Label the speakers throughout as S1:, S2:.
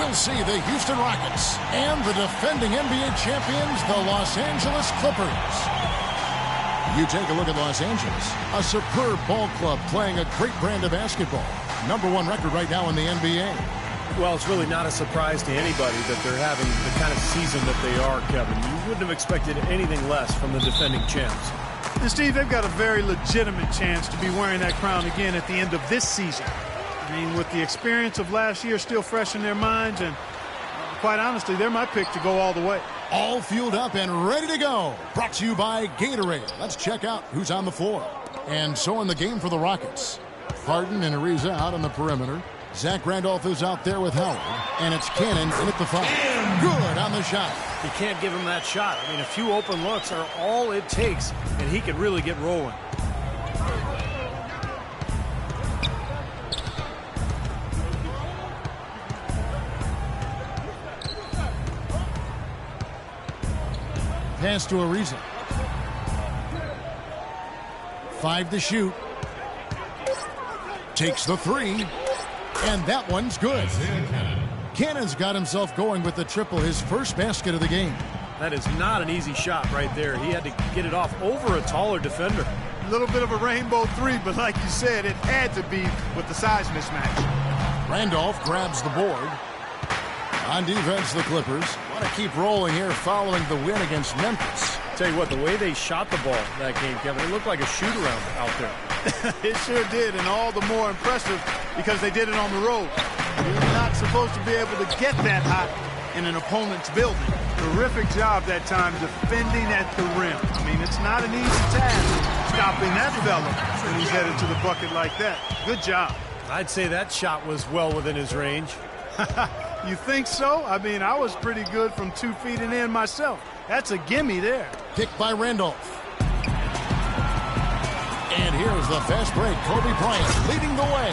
S1: we'll see the Houston Rockets and the defending NBA champions, the Los Angeles Clippers. You take a look at Los Angeles, a superb ball club playing a great brand of basketball. #1 record right now in the NBA.
S2: Well, it's really not a surprise to anybody that they're having the kind of season that they are, Kevin. You wouldn't have expected anything less from the defending champs.
S3: And Steve, they've got a very legitimate chance to be wearing that crown again at the end of this season. I mean, with the experience of last year still fresh in their minds, and quite honestly, they're my pick to go all the way.
S1: All fueled up and ready to go. Brought to you by Gatorade. Let's check out who's on the floor. And so in the game for the Rockets, Harden and Ariza out on the perimeter. Zach Randolph is out there with Howard. And it's Cannon in at the 5. Good on the shot.
S2: You can't give him that shot. I mean, a few open looks are all it takes, and he can really get rolling.
S1: Pass to Ariza. 5 to shoot. Takes the 3. And that one's good. Cannon's got himself going with the triple, his first basket of the game.
S2: That is not an easy shot right there. He had to get it off over a taller defender.
S3: A little bit of a rainbow 3, but like you said, it had to be with the size mismatch.
S1: Randolph grabs the board. On defense, the Clippers want to keep rolling here following the win against Memphis.
S2: Tell you what, the way they shot the ball that game, Kevin, it looked like a shoot-around out there.
S3: It sure did, and all the more impressive because they did it on the road. You're not supposed to be able to get that hot in an opponent's building. Terrific job that time defending at the rim. I mean, it's not an easy task stopping that fella when he's headed to the bucket like that. Good job.
S2: I'd say that shot was well within his range.
S3: You think so? I mean, I was pretty good from 2 feet and in myself. That's a gimme there.
S1: Kicked by Randolph. And here's the fast break. Kobe Bryant leading the way.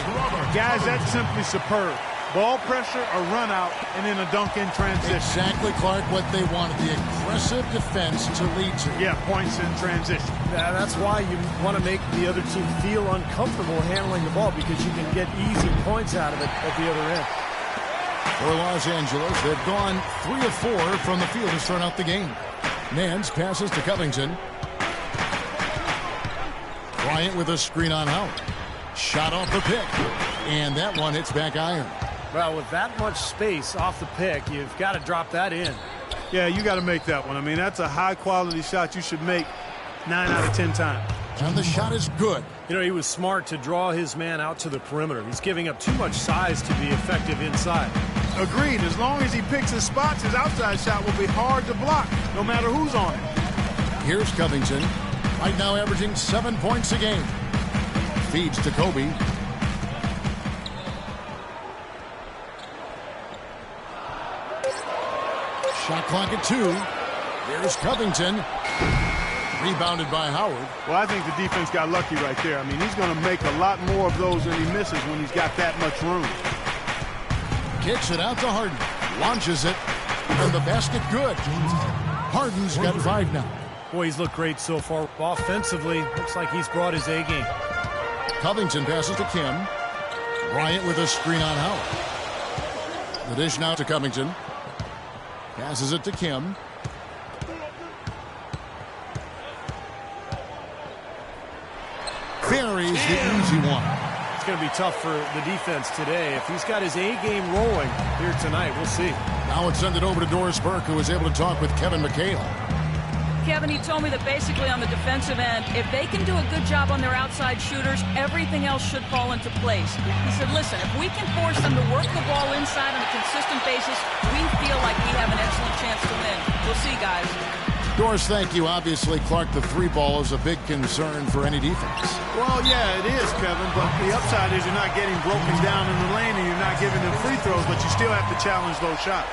S3: Guys, that's simply superb. Ball pressure, a run out, and then a dunk in transition.
S1: Exactly, Clark, what they wanted. The aggressive defense to lead to.
S3: Yeah, points in transition.
S2: Yeah, that's why you want to make the other team feel uncomfortable handling the ball, because you can get easy points out of it at the other end.
S1: For Los Angeles, they've gone 3 of 4 from the field to start out the game. Nance passes to Covington. Bryant with a screen on Howard. Shot off the pick. And that one hits back iron.
S2: Well, with that much space off the pick, you've got to drop that in.
S3: Yeah, you got to make that one. I mean, that's a high-quality shot you should make 9 out of 10 times.
S1: And the shot is good.
S2: You know, he was smart to draw his man out to the perimeter. He's giving up too much size to be effective inside.
S3: Agreed. As long as he picks his spots, his outside shot will be hard to block, no matter who's on it.
S1: Here's Covington. Right now averaging 7 points a game. Feeds to Kobe. Shot clock at 2. Here's Covington. Rebounded by Howard.
S3: Well, I think the defense got lucky right there. I mean, he's going to make a lot more of those than he misses when he's got that much room.
S1: Kicks it out to Harden. Launches it. And the basket good. Harden's got 5 now.
S2: Boy, he's looked great so far. Offensively, looks like he's brought his A game.
S1: Covington passes to Kim. Bryant with a screen on Howard. The dish now to Covington. Passes it to Kim. Buries the easy one.
S2: It's going to be tough for the defense today. If he's got his A game rolling here tonight, we'll see.
S1: Now let's send it over to Doris Burke, who was able to talk with Kevin McHale.
S4: Kevin, he told me that basically on the defensive end, if they can do a good job on their outside shooters, everything else should fall into place. He said, listen, if we can force them to work the ball inside on a consistent basis, we feel like we have an excellent chance to win. We'll see, guys.
S1: Doris, thank you. Obviously, Clark, the 3-ball is a big concern for any defense.
S3: Well, yeah, it is, Kevin, but the upside is you're not getting broken down in the lane and you're not giving them free throws, but you still have to challenge those shots.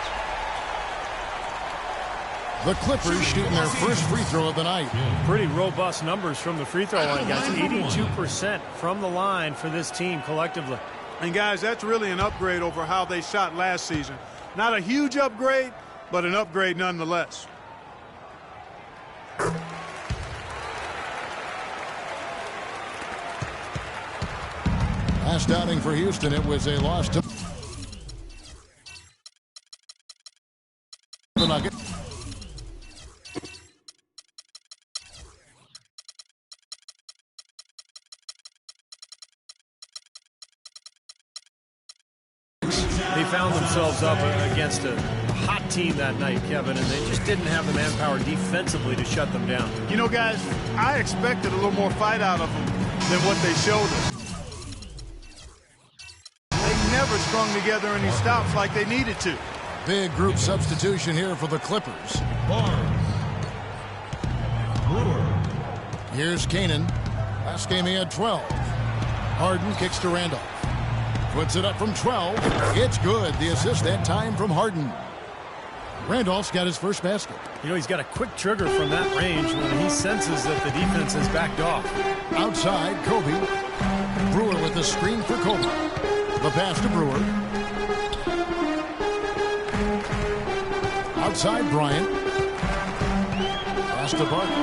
S1: The Clippers shooting their first free throw of the night.
S2: Pretty robust numbers from the free throw line, guys. 82% from the line for this team collectively.
S3: And, guys, that's really an upgrade over how they shot last season. Not a huge upgrade, but an upgrade nonetheless.
S1: Last outing for Houston, it was a loss to
S2: found themselves up against a hot team that night, Kevin, and they just didn't have the manpower defensively to shut them down.
S3: You know, guys, I expected a little more fight out of them than what they showed us. They never strung together any stops like they needed to.
S1: Big group substitution here for the Clippers. Here's Canaan. Last game he had 12. Harden kicks to Randolph. Puts it up from 12. It's good. The assist that time from Harden. Randolph's got his first basket.
S2: You know, he's got a quick trigger from that range when he senses that the defense has backed off.
S1: Outside, Kobe. Brewer with the screen for Kobe. The pass to Brewer. Outside, Bryant. Pass to Barton.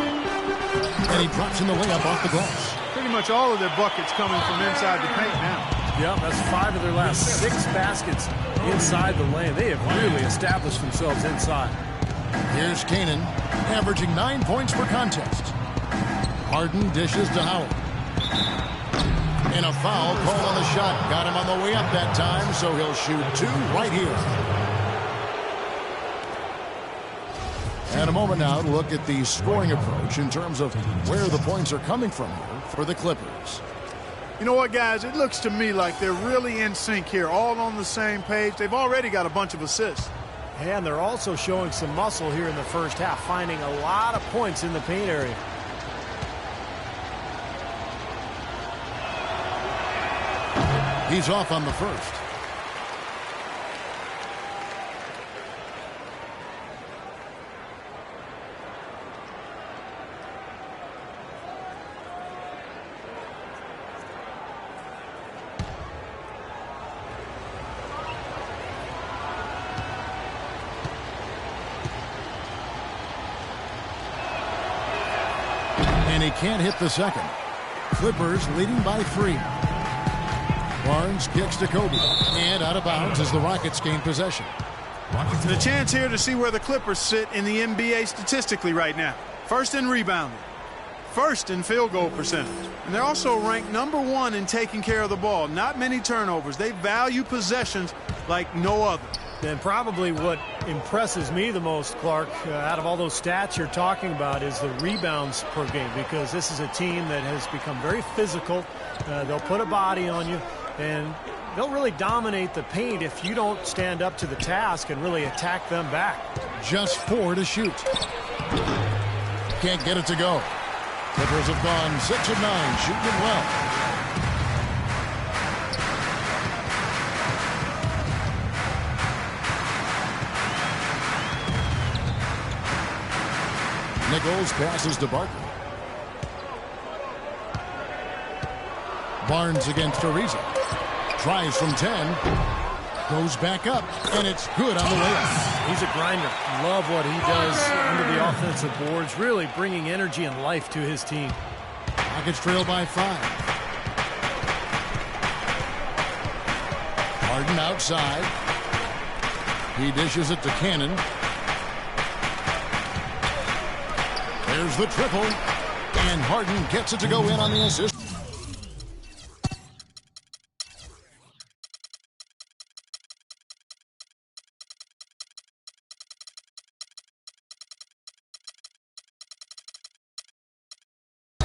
S1: And he drops in the layup off the glass.
S3: Pretty much all of their buckets coming from inside the paint now.
S2: Yeah, that's 5 of their last 6 baskets inside the lane. They have really established themselves inside.
S1: Here's Canaan, averaging 9 points per contest. Harden dishes to Howard. And a foul called on the shot. Got him on the way up that time, so he'll shoot 2 right here. And a moment now to look at the scoring approach in terms of where the points are coming from here for the Clippers.
S3: You know what, guys? It looks to me like they're really in sync here, all on the same page. They've already got a bunch of assists.
S2: And they're also showing some muscle here in the first half, finding a lot of points in the paint area.
S1: He's off on the first. And he can't hit the second. Clippers leading by 3. Barnes kicks to Kobe. And out of bounds as the Rockets gain possession.
S3: The chance here to see where the Clippers sit in the NBA statistically right now. First in rebounding. First in field goal percentage. And they're also ranked #1 in taking care of the ball. Not many turnovers. They value possessions like no other.
S2: And probably what impresses me the most, Clark, out of all those stats you're talking about is the rebounds per game, because this is a team that has become very physical. They'll put a body on you, and they'll really dominate the paint if you don't stand up to the task and really attack them back.
S1: Just 4 to shoot. Can't get it to go. Clippers have gone 6 of 9, shooting it well. Nichols passes to Barton. Barnes against Ariza. Tries from 10. Goes back up, and it's good on the way up.
S2: He's a grinder. Love what he does under the offensive boards, really bringing energy and life to his team.
S1: Rockets trail by 5. Harden outside. He dishes it to Cannon. There's the triple, and Harden gets it to go in on the assist.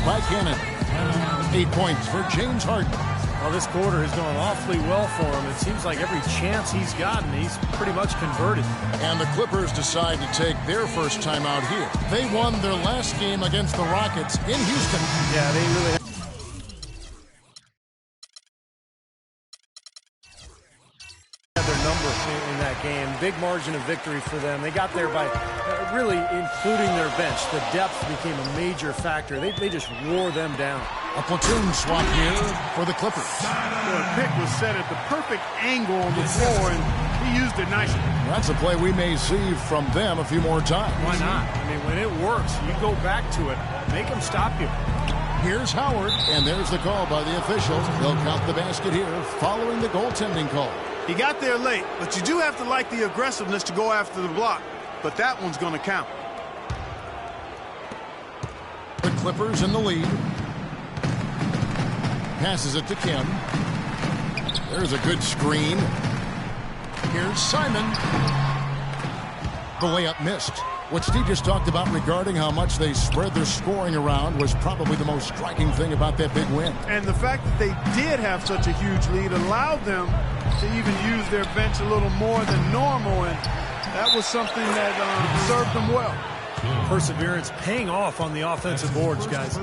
S1: By Cannon. 8 points for James Harden.
S2: Well, this quarter has gone awfully well for him. It seems like every chance he's gotten, he's pretty much converted.
S1: And the Clippers decide to take their first time out here. They won their last game against the Rockets in Houston.
S2: Yeah, they really have. Their number in that game. Big margin of victory for them. They got there by really including their bench. The depth became a major factor. They just wore them down.
S1: A platoon swap here for the Clippers.
S3: The pick was set at the perfect angle on the floor, and he used it nicely.
S1: That's a play we may see from them a few more times.
S2: Why not? I mean, when it works, you go back to it. Make them stop you.
S1: Here's Howard, and there's the call by the officials. They'll count the basket here following the goaltending call.
S3: He got there late, but you do have to like the aggressiveness to go after the block. But that one's going to count.
S1: The Clippers in the lead. Passes it to Kim. There's a good screen. Here's Simon. The layup missed. What Steve just talked about regarding how much they spread their scoring around was probably the most striking thing about that big win.
S3: And the fact that they did have such a huge lead allowed them to even use their bench a little more than normal, and that was something that served them well.
S2: Perseverance paying off on the offensive boards, guys.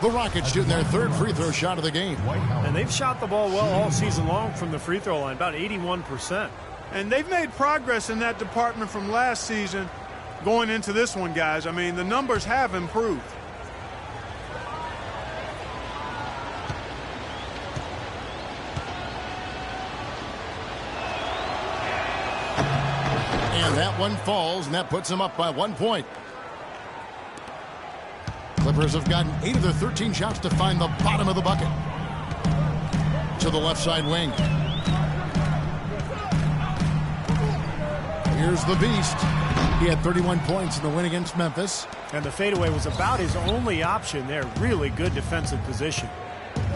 S1: The Rockets shooting their third free throw shot of the game.
S2: And they've shot the ball well all season long from the free throw line, about 81%.
S3: And they've made progress in that department from last season going into this one, guys. I mean, the numbers have improved.
S1: And that one falls, and that puts them up by 1 point. Clippers have gotten 8 of their 13 shots to find the bottom of the bucket. To the left side wing. Here's the Beast. He had 31 points in the win against Memphis.
S2: And the fadeaway was about his only option there. Really good defensive position.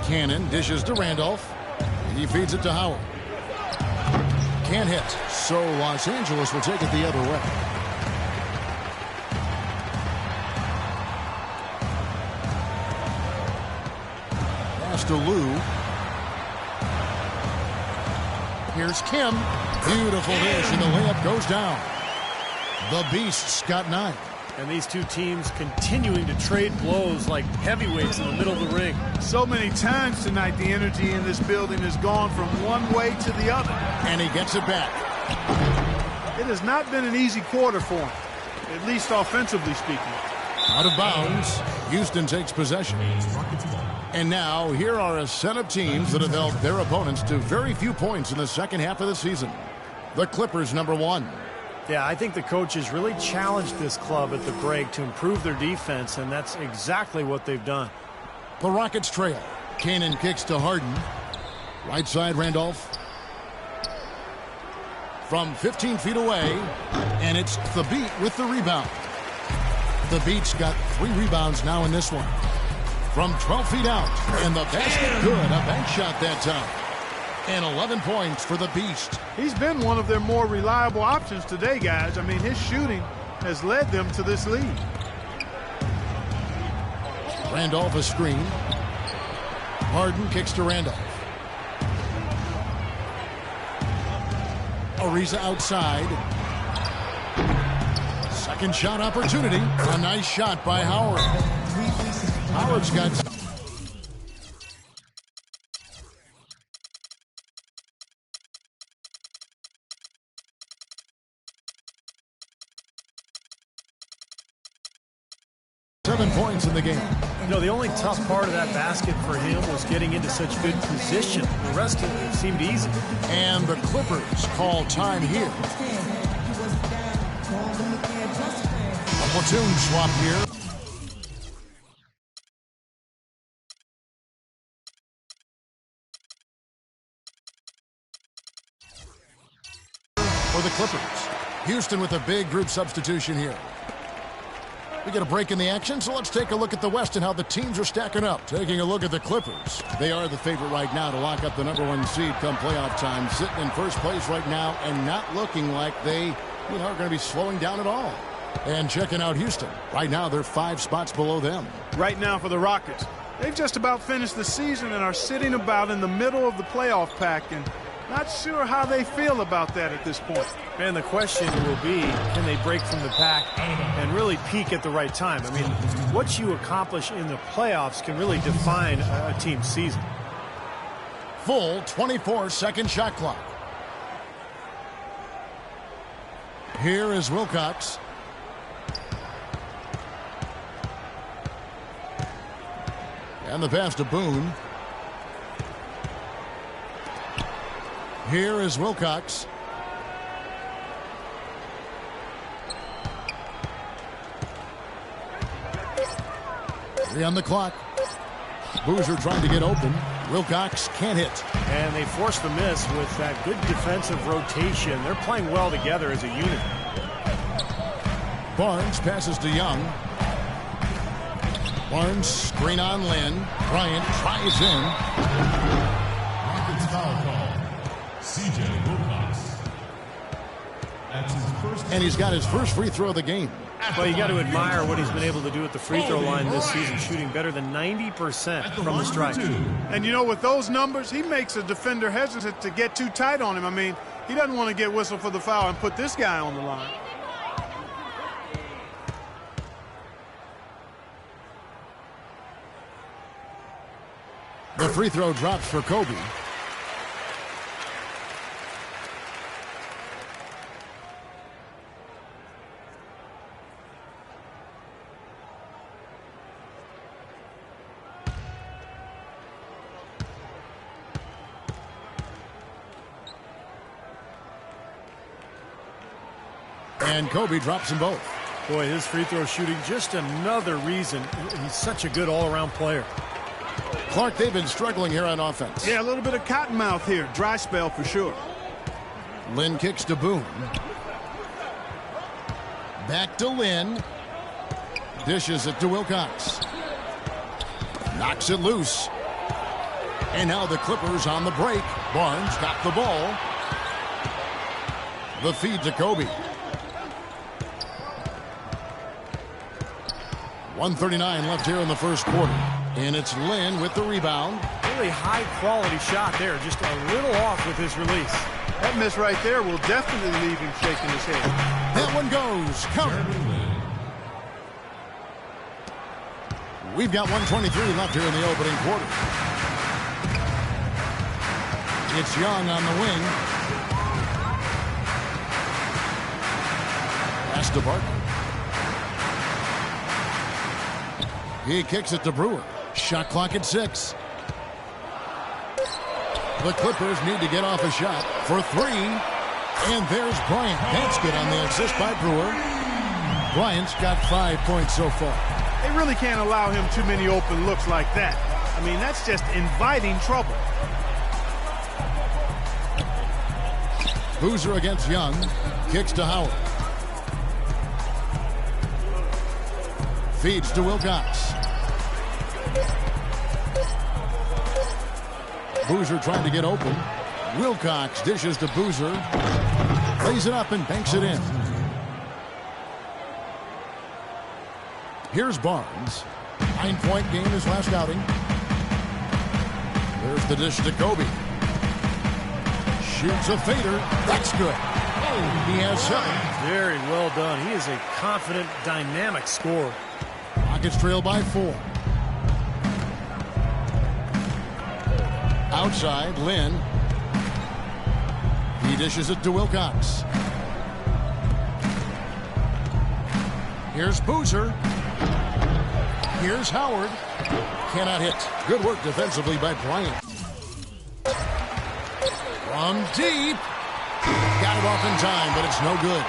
S1: Cannon dishes to Randolph. He feeds it to Howard. Can't hit. So Los Angeles will take it the other way. Pass to Lou. Here's Kim. Beautiful dish, and the layup goes down. The Beasts got 9.
S2: And these two teams continuing to trade blows like heavyweights in the middle of the ring.
S3: So many times tonight, the energy in this building has gone from one way to the other.
S1: And he gets it back.
S3: It has not been an easy quarter for him, at least offensively speaking.
S1: Out of bounds, Houston takes possession. And now, here are a set of teams that have held their opponents to very few points in the second half of the season. The Clippers, number 1.
S2: Yeah, I think the coaches really challenged this club at the break to improve their defense, and that's exactly what they've done.
S1: The Rockets trail. Cannon kicks to Harden. Right side, Randolph. From 15 feet away, and it's the Beat with the rebound. The Beat's got 3 rebounds now in this one. From 12 feet out, and the basket good. A bank shot that time. And 11 points for the Beast.
S3: He's been one of their more reliable options today, guys. I mean, his shooting has led them to this lead.
S1: Randolph a screen. Harden kicks to Randolph. Ariza outside. Second shot opportunity. A nice shot by Howard. Howard's got... Seven points in the game.
S2: You know, the only tough part of that basket for him was getting into such good position. The rest of it seemed easy.
S1: And the Clippers call time here. A platoon swap here. For the Clippers. Houston with a big group substitution here. We get a break in the action, so let's take a look at the West and how the teams are stacking up. Taking a look at the Clippers. They are the favorite right now to lock up the number 1 seed come playoff time. Sitting in first place right now and not looking like they, are going to be slowing down at all. And checking out Houston. Right now, they're 5 spots below them.
S3: Right now for the Rockets, they've just about finished the season and are sitting about in the middle of the playoff pack, and not sure how they feel about that at this point.
S2: And the question will be, can they break from the pack and really peak at the right time? I mean, what you accomplish in the playoffs can really define a team's season.
S1: Full 24-second shot clock. Here is Wilcox. And the pass to Boone. Here is Wilcox. Three on the clock. Boozer trying to get open. Wilcox can't hit.
S2: And they force the miss with that good defensive rotation. They're playing well together as a unit.
S1: Barnes passes to Young. Barnes screen on Lynn. Bryant tries in. Rockets foul. And he's got his first free throw of the game.
S2: Well, you got to admire what he's been able to do at the free throw line this season, shooting better than 90% from the stripe.
S3: And, you know, with those numbers, he makes a defender hesitant to get too tight on him. I mean, he doesn't want to get whistled for the foul and put this guy on the line.
S1: The free throw drops for Kobe. And Kobe drops them both.
S2: Boy, his free throw shooting, just another reason he's such a good all-around player.
S1: Clark, they've been struggling here on offense.
S3: Yeah, a little bit of cottonmouth here. Dry spell for sure.
S1: Lynn kicks to Boone. Back to Lynn. Dishes it to Wilcox. Knocks it loose. And now the Clippers on the break. Barnes got the ball. The feed to Kobe. 1:39 left here in the first quarter. And it's Lynn with the rebound.
S2: Really high-quality shot there. Just a little off with his release.
S3: That miss right there will definitely leave him shaking his head.
S1: That one goes. Counter. We've got 1:23 left here in the opening quarter. It's Young on the wing. Pass to Barton. He kicks it to Brewer. Shot clock at 6. The Clippers need to get off a shot for 3. And there's Bryant. That's good on the assist by Brewer. Bryant's got 5 points so far.
S3: They really can't allow him too many open looks like that. I mean, that's just inviting trouble.
S1: Boozer against Young. Kicks to Howard. Feeds to Wilcox. Boozer trying to get open. Wilcox dishes to Boozer. Lays it up and banks it in. Here's Barnes. 9-point game his last outing. There's the dish to Kobe. Shoots a fader. That's good. He has 7.
S2: Very well done. He is a confident, dynamic scorer.
S1: Rockets trail by 4. Outside, Lynn. He dishes it to Wilcox. Here's Boozer. Here's Howard. Cannot hit. Good work defensively by Bryant. From deep. Got it off in time, but it's no good.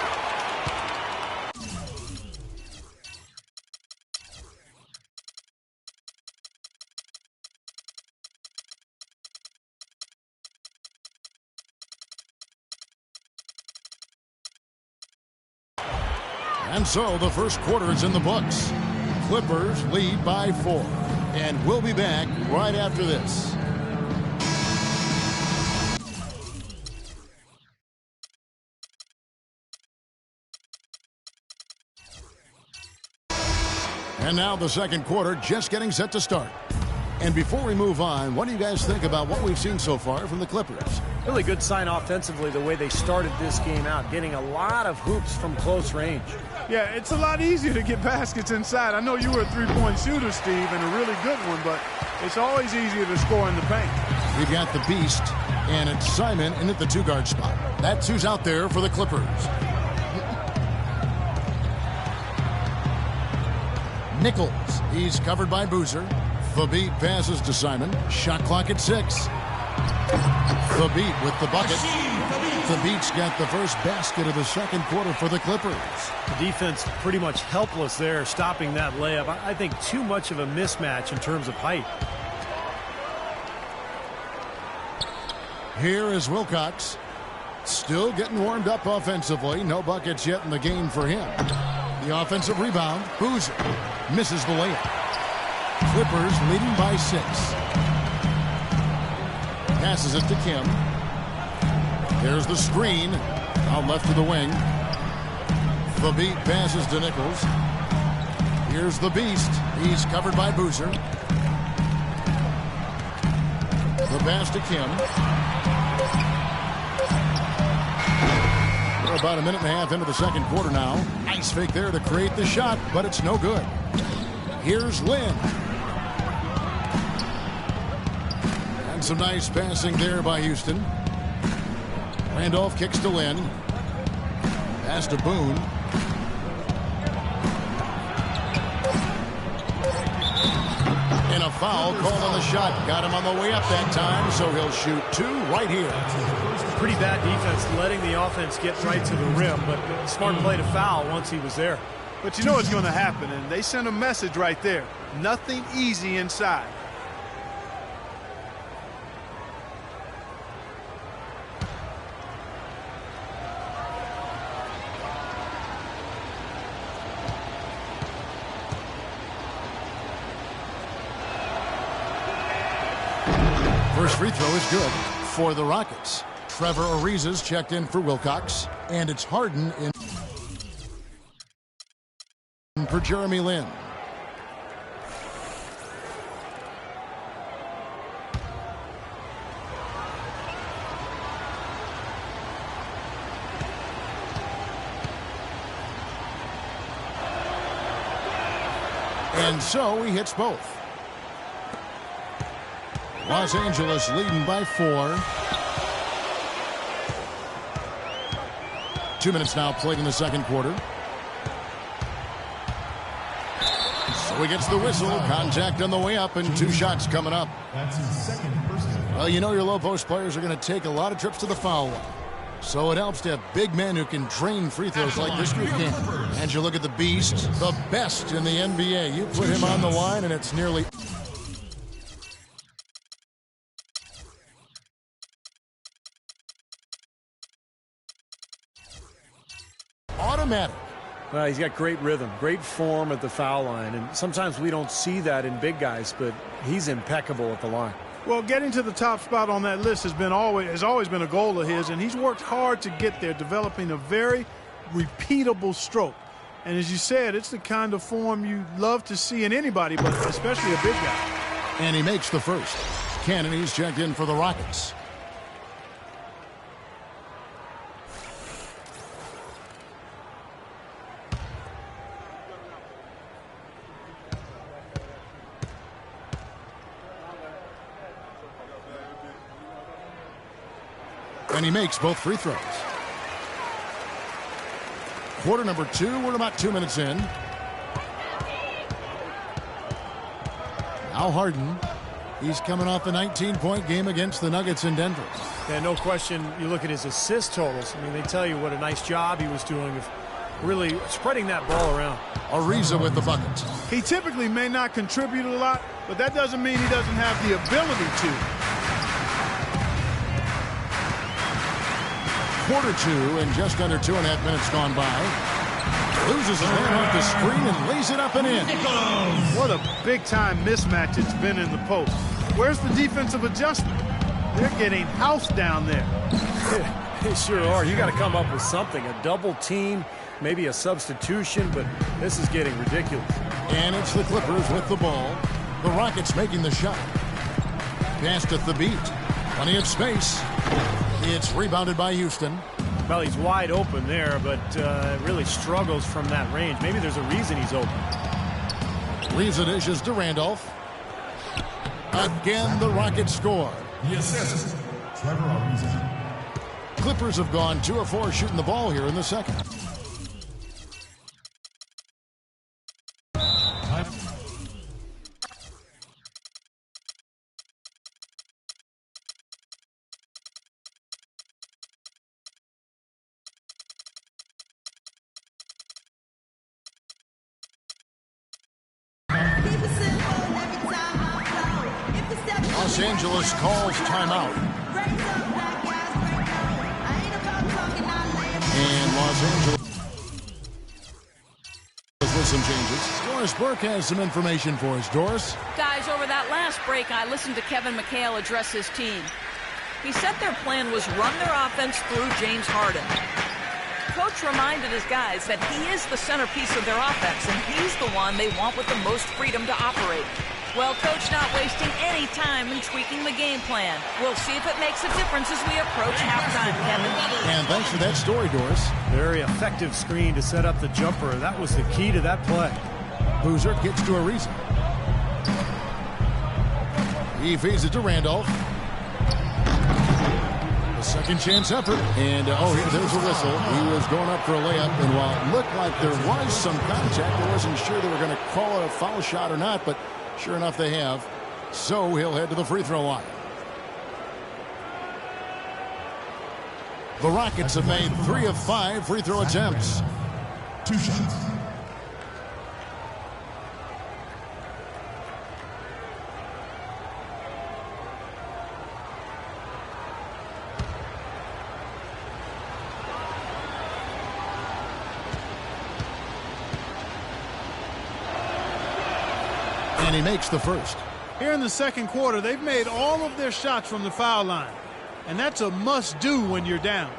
S1: And so the first quarter is in the books. Clippers lead by 4. And we'll be back right after this. And now the second quarter just getting set to start. And before we move on, what do you guys think about what we've seen so far from the Clippers?
S2: Really good sign offensively the way they started this game out, getting a lot of hoops from close range.
S3: Yeah, it's a lot easier to get baskets inside. I know you were a three-point shooter, Steve, and a really good one, but it's always easier to score in the paint.
S1: We've got the Beast, and it's Simon in at the 2-guard spot. That's who's out there for the Clippers. Nichols, he's covered by Boozer. The beat passes to Simon. Shot clock at 6. The beat with the bucket. The Beat's got the first basket of the second quarter for the Clippers.
S2: The defense pretty much helpless there, stopping that layup. I think too much of a mismatch in terms of height.
S1: Here is Wilcox. Still getting warmed up offensively. No buckets yet in the game for him. The offensive rebound. Boozer misses the layup. Clippers leading by 6. Passes it to Kim. There's the screen. Out left to the wing. The beat passes to Nichols. Here's the beast. He's covered by Boozer. The pass to Kim. We're about a minute and a half into the second quarter now. Nice fake there to create the shot, but it's no good. Here's Lynn. And some nice passing there by Houston. Randolph kicks to Lynn. Pass to Boone. And a foul called on the shot. Got him on the way up that time, so he'll shoot two right here.
S2: Pretty bad defense letting the offense get right to the rim, but smart play to foul once he was there.
S3: But you know what's going to happen, and they sent a message right there. Nothing easy inside.
S1: First free throw is good for the Rockets. Trevor Ariza's checked in for Wilcox, and it's Harden in for Jeremy Lin. And so he hits both. Los Angeles leading by 4. 2 minutes now played in the second quarter. So he gets the whistle. Contact on the way up and 2 shots coming up. Well, you know your low post players are going to take a lot of trips to the foul line. So it helps to have big men who can drain free throws like this group can. And you look at the beast, the best in the NBA. You put him on the line and it's nearly automatic.
S2: Well, he's got great rhythm, great form at the foul line, and sometimes we don't see that in big guys, but he's impeccable at the line.
S3: Well, getting to the top spot on that list has always been a goal of his, and he's worked hard to get there, developing a very repeatable stroke. And as you said, it's the kind of form you love to see in anybody, but especially a big guy.
S1: And he makes the first. Kennedy's checked in for the Rockets. And he makes both free throws. Quarter number 2, we're about 2 minutes in. Now Harden. He's coming off a 19-point game against the Nuggets in Denver.
S2: Yeah, no question. You look at his assist totals. I mean, they tell you what a nice job he was doing of really spreading that ball around.
S1: Ariza with the bucket.
S3: He typically may not contribute a lot, but that doesn't mean he doesn't have the ability to.
S1: Quarter 2 and just under 2.5 minutes gone by. Loses his hand off the screen and lays it up and in.
S3: What a big-time mismatch it's been in the post. Where's the defensive adjustment? They're getting housed down there.
S2: They sure are. You got to come up with something. A double team, maybe a substitution, but this is getting ridiculous.
S1: And it's the Clippers with the ball. The Rockets making the shot. Pass to Thabit. Plenty of space. It's rebounded by Houston.
S2: Well, he's wide open there, but really struggles from that range. Maybe there's a reason he's open.
S1: Ariza dishes to Randolph. Again, the Rockets score.
S5: Yes, Trevor Ariza.
S1: Clippers have gone 2 of 4 shooting the ball here in the second. Los Angeles calls timeout. And Los Angeles with some changes. Doris Burke has some information for us. Doris?
S4: Guys, over that last break, I listened to Kevin McHale address his team. He said their plan was run their offense through James Harden. coach reminded his guys that he is the centerpiece of their offense, and he's the one they want with the most freedom to operate. Well, coach not wasting any time in tweaking the game plan. We'll see if it makes a difference as we approach halftime, Kevin.
S1: And thanks for that story, Doris.
S2: Very effective screen to set up the jumper. That was the key to that play.
S1: Boozer gets to Ariza. He feeds it to Randolph. A second chance effort. And, there's a whistle. He was going up for a layup. And while it looked like there was some contact, I wasn't sure they were going to call it a foul shot or not, but sure enough, they have. So he'll head to the free throw line. The Rockets have made 3 of 5 free throw attempts.
S5: 2 shots.
S1: And he makes the first.
S3: Here in the second quarter, they've made all of their shots from the foul line. And that's a must-do when you're down.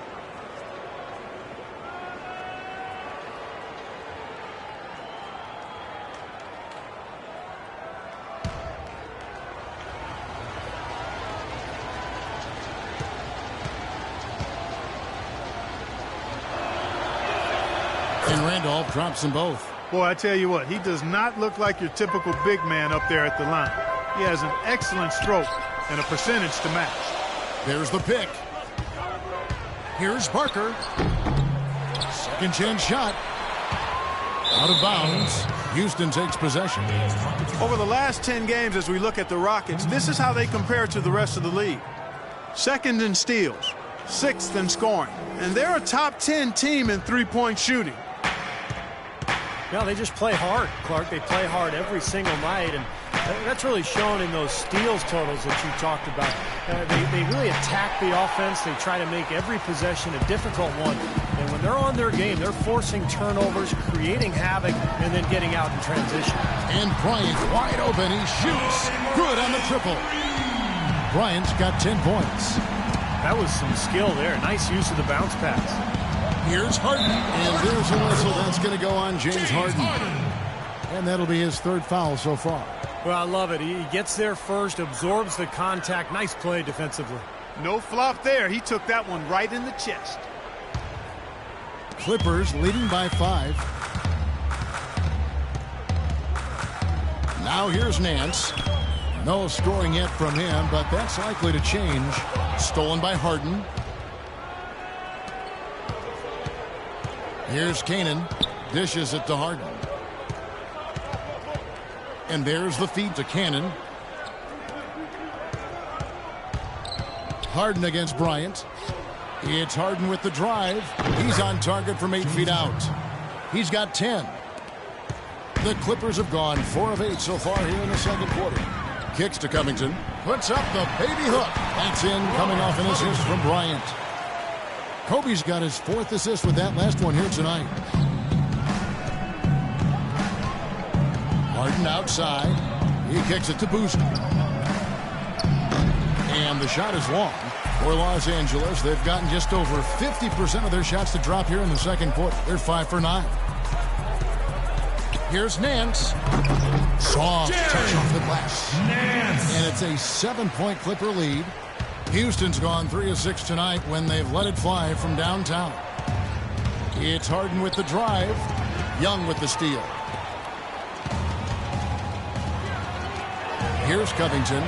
S1: And Randolph drops them both.
S3: Boy, I tell you what, he does not look like your typical big man up there at the line. He has an excellent stroke and a percentage to match.
S1: There's the pick. Here's Parker. Second chance shot. Out of bounds. Houston takes possession.
S3: Over the last 10 games, as we look at the Rockets, this is how they compare to the rest of the league. Second in steals, 6th in scoring, and they're a top 10 team in three-point shooting.
S2: Yeah, they just play hard, Clark. They play hard every single night, and that's really shown in those steals totals that you talked about. They really attack the offense. They try to make every possession a difficult one. And when they're on their game, they're forcing turnovers, creating havoc, and then getting out in transition.
S1: And Bryant wide open. He shoots. Good on the triple. Bryant's got 10 points.
S2: That was some skill there. Nice use of the bounce pass.
S1: Here's Harden, and there's a whistle. That's going to go on James Harden. And that'll be his 3rd foul so far.
S2: Well, I love it. He gets there first, absorbs the contact. Nice play defensively.
S3: No flop there. He took that one right in the chest.
S1: Clippers leading by 5. Now here's Nance. No scoring yet from him, but that's likely to change. Stolen by Harden. Here's Canaan. Dishes it to Harden. And there's the feed to Cannon. Harden against Bryant. It's Harden with the drive. He's on target from 8 feet out. He's got 10. The Clippers have gone 4 of 8 so far here in the second quarter. Kicks to Covington. Puts up the baby hook. That's in, coming off an assist from Bryant. Kobe's got his 4th assist with that last one here tonight. Harden outside. He kicks it to Boozer. And the shot is long for Los Angeles. They've gotten just over 50% of their shots to drop here in the second quarter. They're 5 for 9. Here's Nance. Soft touch off the glass.
S5: Nance.
S1: And it's a 7-point Clipper lead. Houston's gone 3 of 6 tonight when they've let it fly from downtown. It's Harden with the drive. Young with the steal. Here's Covington.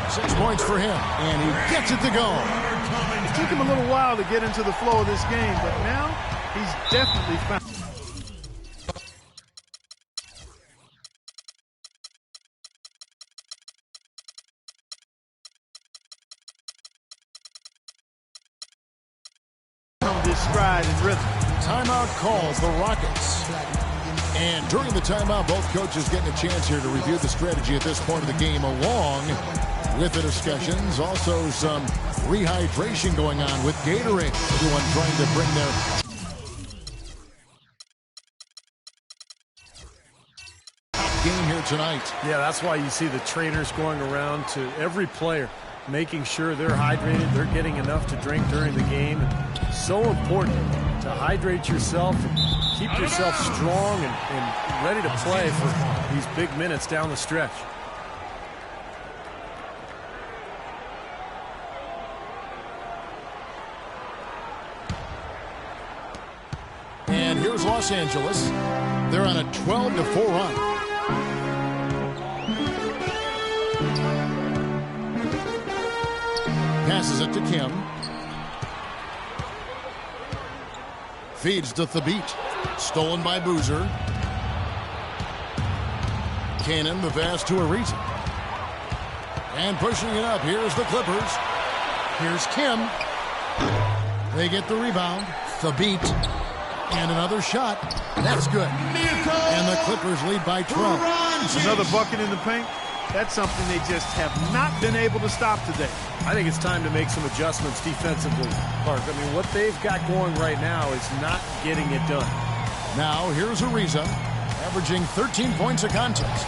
S1: 6 points for him. And he gets it to go.
S3: It took him a little while to get into the flow of this game, but now he's definitely found. This stride and rhythm.
S1: Timeout calls the Rockets. And during the timeout, both coaches getting a chance here to review the strategy at this point of the game, along with the discussions. Also some rehydration going on with Gatorade. Everyone trying to bring their game here tonight.
S2: Yeah, that's why you see the trainers going around to every player. making sure they're hydrated, they're getting enough to drink during the game. So important to hydrate yourself and keep yourself strong and ready to play for these big minutes down the stretch.
S1: And here's Los Angeles. They're on a 12-4 run. Passes it to Kim. Feeds to Thabit. Stolen by Boozer. Cannon, the pass to Ariza. And pushing it up. Here's the Clippers. Here's Kim. They get the rebound. Thabit. And another shot. That's good. And the Clippers lead by 12.
S3: Another bucket in the paint. That's something they just have not been able to stop today.
S2: I think it's time to make some adjustments defensively, Clark. I mean, what they've got going right now is not getting it done.
S1: Now, here's Ariza, averaging 13 points a contest.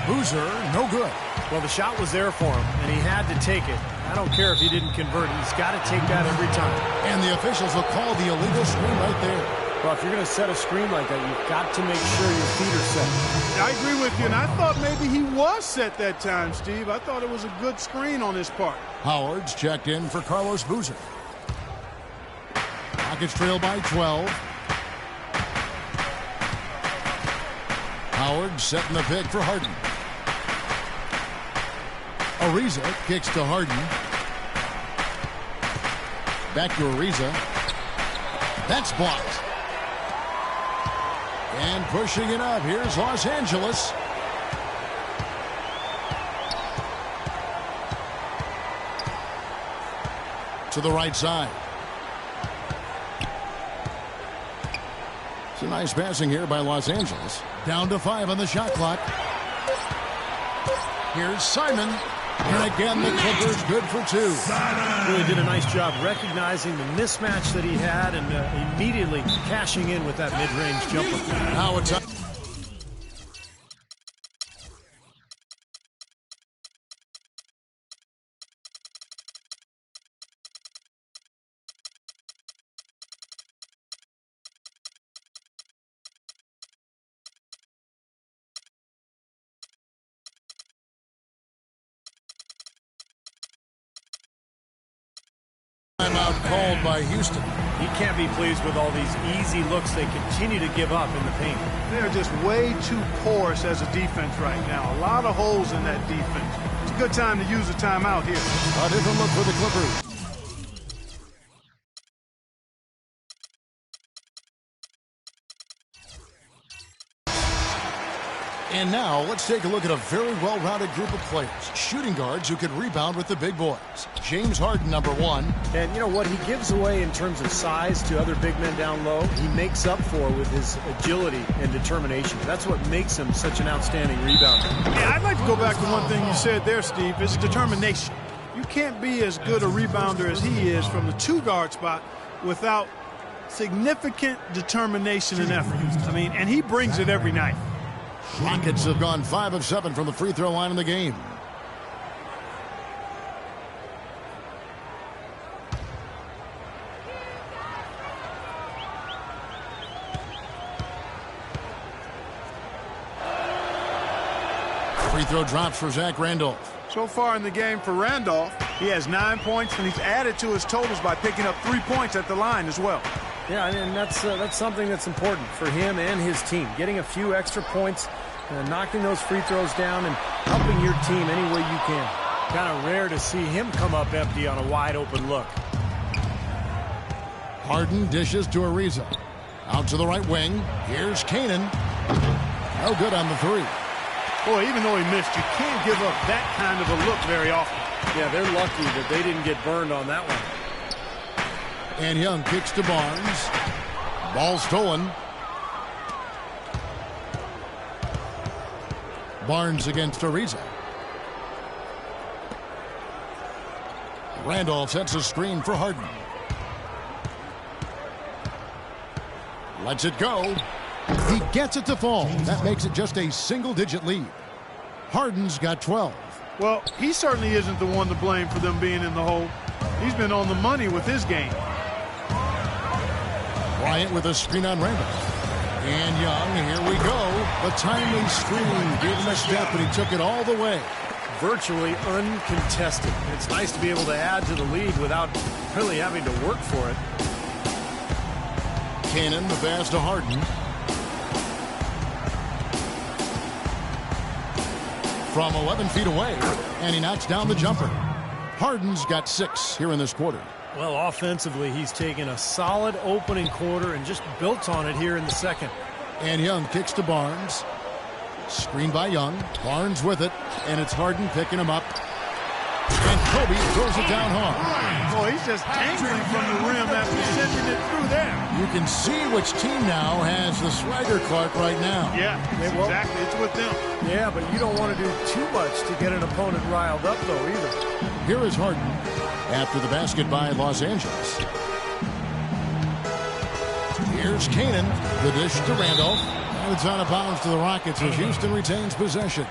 S1: Boozer, no good.
S2: Well, the shot was there for him, and he had to take it. I don't care if he didn't convert. He's got to take that every time.
S1: And the officials will call the illegal screen right there.
S2: Well, if you're going to set a screen like that, you've got to make sure your feet are set.
S3: I agree with you, and I thought maybe he was set that time, Steve. I thought it was a good screen on his part.
S1: Howard's checked in for Carlos Boozer. Rockets trail by 12. Howard setting the pick for Harden. Ariza kicks to Harden. Back to Ariza. That's blocked. And pushing it up, here's Los Angeles. To the right side. It's a nice passing here by Los Angeles. Down to 5 on the shot clock. Here's Simon. And again, the Clippers good for 2.
S2: Really did a nice job recognizing the mismatch that he had and immediately cashing in with that mid-range jumper.
S1: Now it's up. Timeout called by Houston.
S2: He can't be pleased with all these easy looks they continue to give up in the paint.
S3: They're just way too porous as a defense right now. A lot of holes in that defense. It's a good time to use a timeout here.
S1: A different look for the Clippers. And now, let's take a look at a very well-rounded group of players. Shooting guards who can rebound with the big boys. James Harden, number 1.
S2: And you know what he gives away in terms of size to other big men down low, he makes up for with his agility and determination. That's what makes him such an outstanding rebounder.
S3: Yeah, I'd like to go back to one thing you said there, Steve. It's determination. You can't be as good a rebounder as he is from the 2-guard spot without significant determination and effort. I mean, and he brings it every night.
S1: Rockets have gone 5 of 7 from the free throw line in the game. Free throw drops for Zach Randolph.
S3: So far in the game for Randolph, he has 9 points, and he's added to his totals by picking up 3 points at the line as well.
S2: Yeah, and that's something that's important for him and his team. Getting a few extra points, knocking those free throws down, and helping your team any way you can. Kind of rare to see him come up empty on a wide-open look.
S1: Harden dishes to Ariza. Out to the right wing. Here's Canaan. No good on the 3.
S3: Boy, even though he missed, you can't give up that kind of a look very often.
S2: Yeah, they're lucky that they didn't get burned on that one.
S1: And Young kicks to Barnes. Ball stolen. Barnes against Ariza. Randolph sets a screen for Harden. Lets it go. He gets it to fall. That makes it just a single-digit lead. Harden's got 12.
S3: Well, he certainly isn't the one to blame for them being in the hole. He's been on the money with his game.
S1: Bryant with a screen on Randolph. And Young, here we go. The timely screen gave him a step, and he took it all the way.
S2: Virtually uncontested. It's nice to be able to add to the lead without really having to work for it.
S1: Cannon, the pass to Harden. From 11 feet away, and he knocks down the jumper. Harden's got 6 here in this quarter.
S2: Well, offensively, he's taken a solid opening quarter and just built on it here in the second.
S1: And Young kicks to Barnes. Screen by Young. Barnes with it, and it's Harden picking him up. And Kobe throws it down hard.
S3: Boy, he's just dangling from the rim after sending it through there.
S1: You can see which team now has the swagger, Clark, right now.
S3: Yeah, exactly. It's with them.
S2: Yeah, but you don't want to do too much to get an opponent riled up, though, either.
S1: Here is Harden after the basket by Los Angeles. Here's Cannon. The dish to Randolph. And it's out of bounds to the Rockets as Houston retains possession.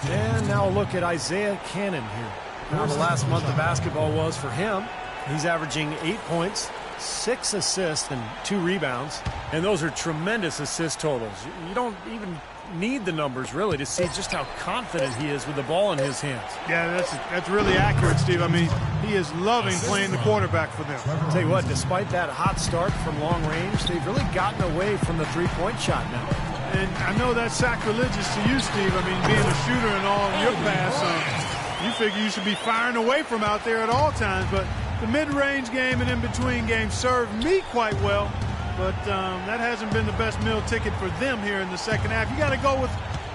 S2: And now look at Isaiah Cannon here. Now the last month of basketball was for him. He's averaging 8 points, 6 assists, and 2 rebounds. And those are tremendous assist totals. You don't even need the numbers, really, to see just how confident he is with the ball in his hands.
S3: Yeah, that's really accurate, Steve. I mean, he is loving playing the quarterback for them.
S2: I'll tell you what, despite that hot start from long range, they've really gotten away from the three-point shot now.
S3: And I know that's sacrilegious to you, Steve. I mean, being a shooter and all in your pass, you figure you should be firing away from out there at all times. But the mid-range game and in-between games served me quite well. But that hasn't been the best meal ticket for them here in the second half. You got to go with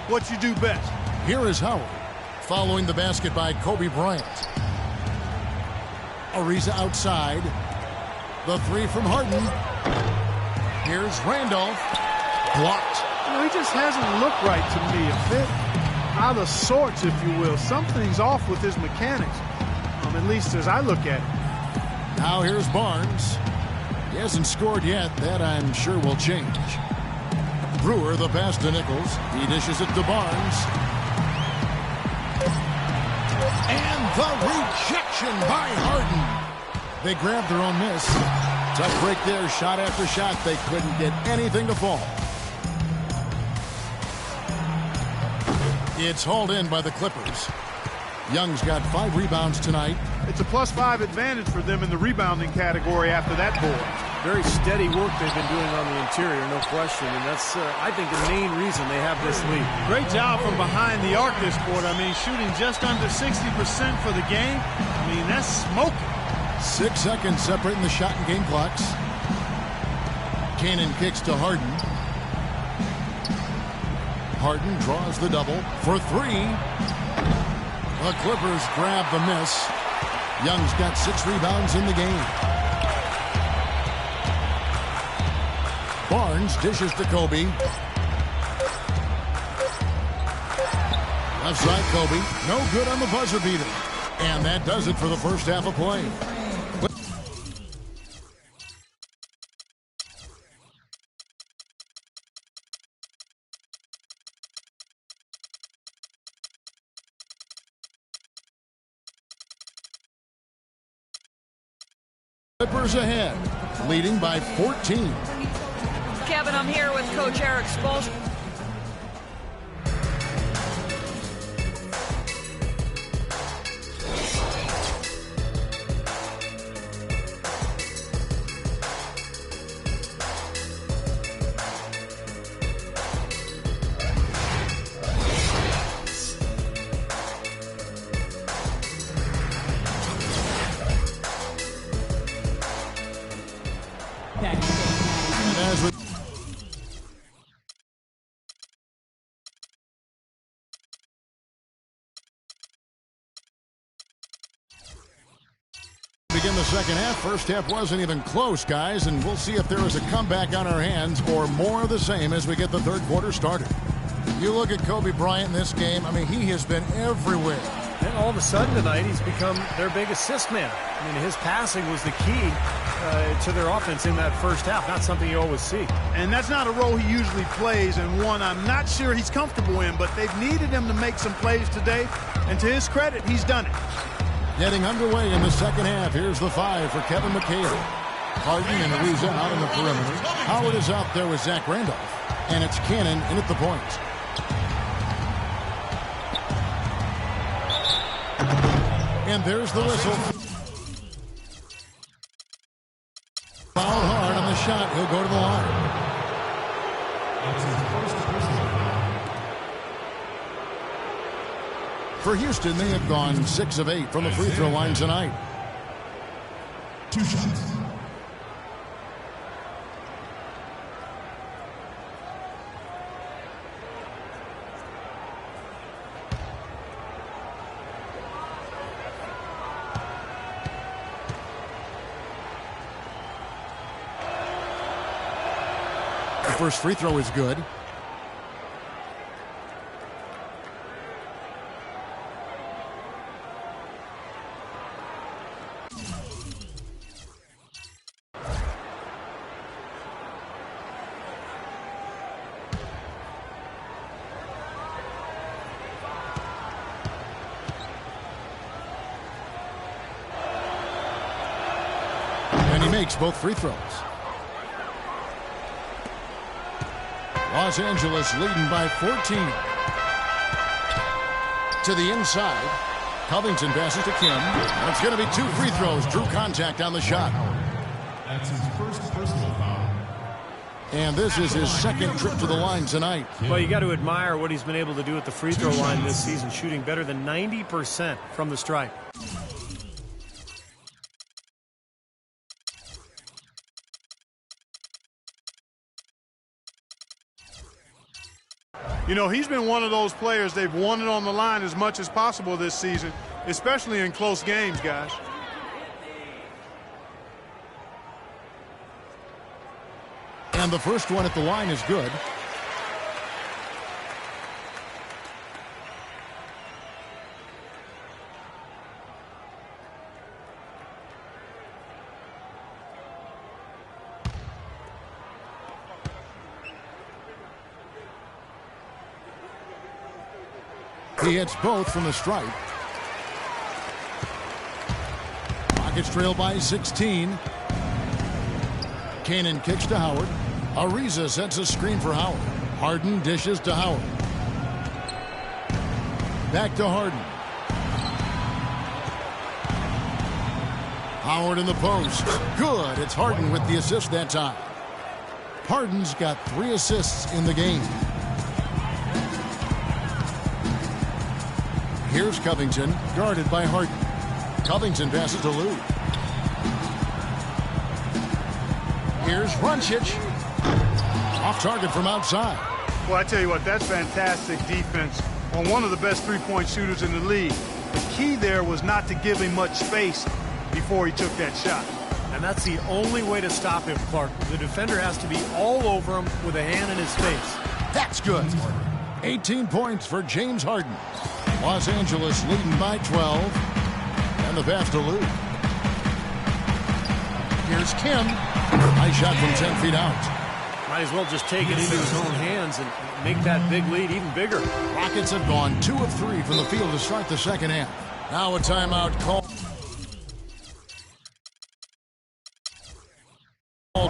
S3: what you do best.
S1: Here is Howard following the basket by Kobe Bryant. Ariza outside. The 3 from Harden. Here's Randolph. Blocked.
S3: You know, he just hasn't looked right to me. A bit out of sorts, if you will. Something's off with his mechanics, at least as I look at it.
S1: Now here's Barnes. He hasn't scored yet. That, I'm sure, will change. Brewer, the pass to Nichols. He dishes it to Barnes. And the rejection by Harden. They grabbed their own miss. Tough break there, shot after shot. They couldn't get anything to fall. It's hauled in by the Clippers. Young's got 5 rebounds tonight.
S3: It's a +5 advantage for them in the rebounding category after that board.
S2: Very steady work they've been doing on the interior, no question. And that's, I think, the main reason they have this lead.
S3: Great job from behind the arc this quarter. I mean, shooting just under 60% for the game. I mean, that's smoking.
S1: 6 seconds separating the shot and game clocks. Cannon kicks to Harden. Harden draws the double for 3. The Clippers grab the miss. Young's got 6 rebounds in the game. Barnes dishes to Kobe. Left side Kobe. No good on the buzzer beater. And that does it for the first half of play. Clippers ahead, leading by 14.
S4: Kevin, I'm here with Coach Eric Spoelstra.
S1: Begin the second half. First half wasn't even close, guys, and we'll see if there is a comeback on our hands or more of the same as we get the third quarter started. You look at Kobe Bryant in this game. I mean, he has been everywhere.
S2: And all of a sudden tonight, he's become their big assist man. I mean, his passing was the key to their offense in that first half. Not something you always see.
S3: And that's not a role he usually plays, and one I'm not sure he's comfortable in, but they've needed him to make some plays today, and to his credit, he's done it.
S1: Getting underway in the second half. Here's the 5 for Kevin McHale. Harden and Ariza out on the perimeter. Howard is out there with Zach Randolph, and it's Cannon in at the point. And there's the whistle. Foul hard on the shot. He'll go to the line. For Houston, they have gone 6 of 8 from the free throw line tonight.
S5: 2 shots.
S1: The first free throw is good. And he makes both free throws. Los Angeles leading by 14. To the inside. Covington passes to Kim. It's going to be 2 free throws. Drew contact on the shot.
S5: That's his first personal foul.
S1: And this is his second trip to the line tonight.
S2: Well, you got to admire what he's been able to do at the free throw line this season, shooting better than 90% from the stripe.
S3: You know, he's been one of those players they've wanted on the line as much as possible this season, especially in close games, guys.
S1: And the first one at the line is good. He hits both from the stripe. Rockets trail by 16. Cannon kicks to Howard. Ariza sets a screen for Howard. Harden dishes to Howard. Back to Harden. Howard in the post. Good. It's Harden with the assist that time. Harden's got 3 assists in the game. Here's Covington, guarded by Harden. Covington passes to Lou. Here's Runchich. Off target from outside.
S3: Well, I tell you what, that's fantastic defense on one of the best three-point shooters in the league. The key there was not to give him much space before he took that shot.
S2: And that's the only way to stop him, Clark. The defender has to be all over him with a hand in his face.
S1: That's good. 18 points for James Harden. Los Angeles leading by 12. And the pass to Lou. Here's Kim. Nice shot from 10 feet out.
S2: Might as well just take it into his own hands and make that big lead even bigger.
S1: Rockets have gone 2 of 3 from the field to start the second half. Now a timeout called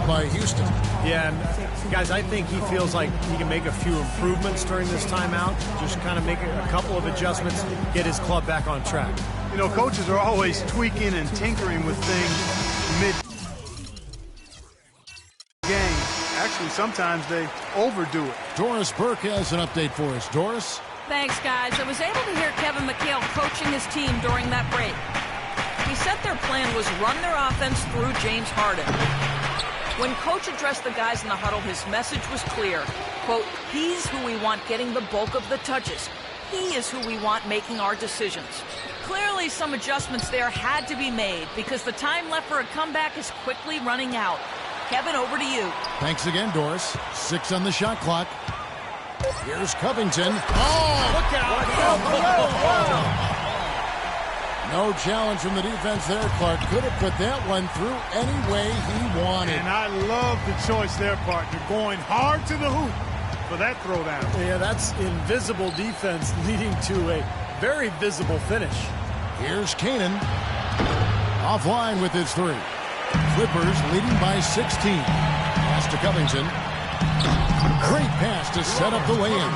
S1: by Houston.
S2: Yeah, and guys, I think he feels like he can make a few improvements during this timeout. Just kind of make a couple of adjustments, get his club back on track.
S3: You know, coaches are always tweaking and tinkering with things mid-game. Actually, sometimes they overdo it.
S1: Doris Burke has an update for us. Doris?
S4: Thanks, guys. I was able to hear Kevin McHale coaching his team during that break. He said their plan was run their offense through James Harden. When Coach addressed the guys in the huddle, his message was clear. Quote, he's who we want getting the bulk of the touches. He is who we want making our decisions. Clearly, some adjustments there had to be made because the time left for a comeback is quickly running out. Kevin, over to you.
S1: Thanks again, Doris. 6 on the shot clock. Here's Covington. Oh,
S2: look out!
S1: No challenge from the defense there. Clark could have put that one through any way he wanted.
S3: And I love the choice there, partner, going hard to the hoop for that throwdown.
S2: Yeah, that's invisible defense leading to a very visible finish.
S1: Here's Canaan. Offline with his three. Clippers leading by 16. Pass to Covington. Great pass to set up the lay-in.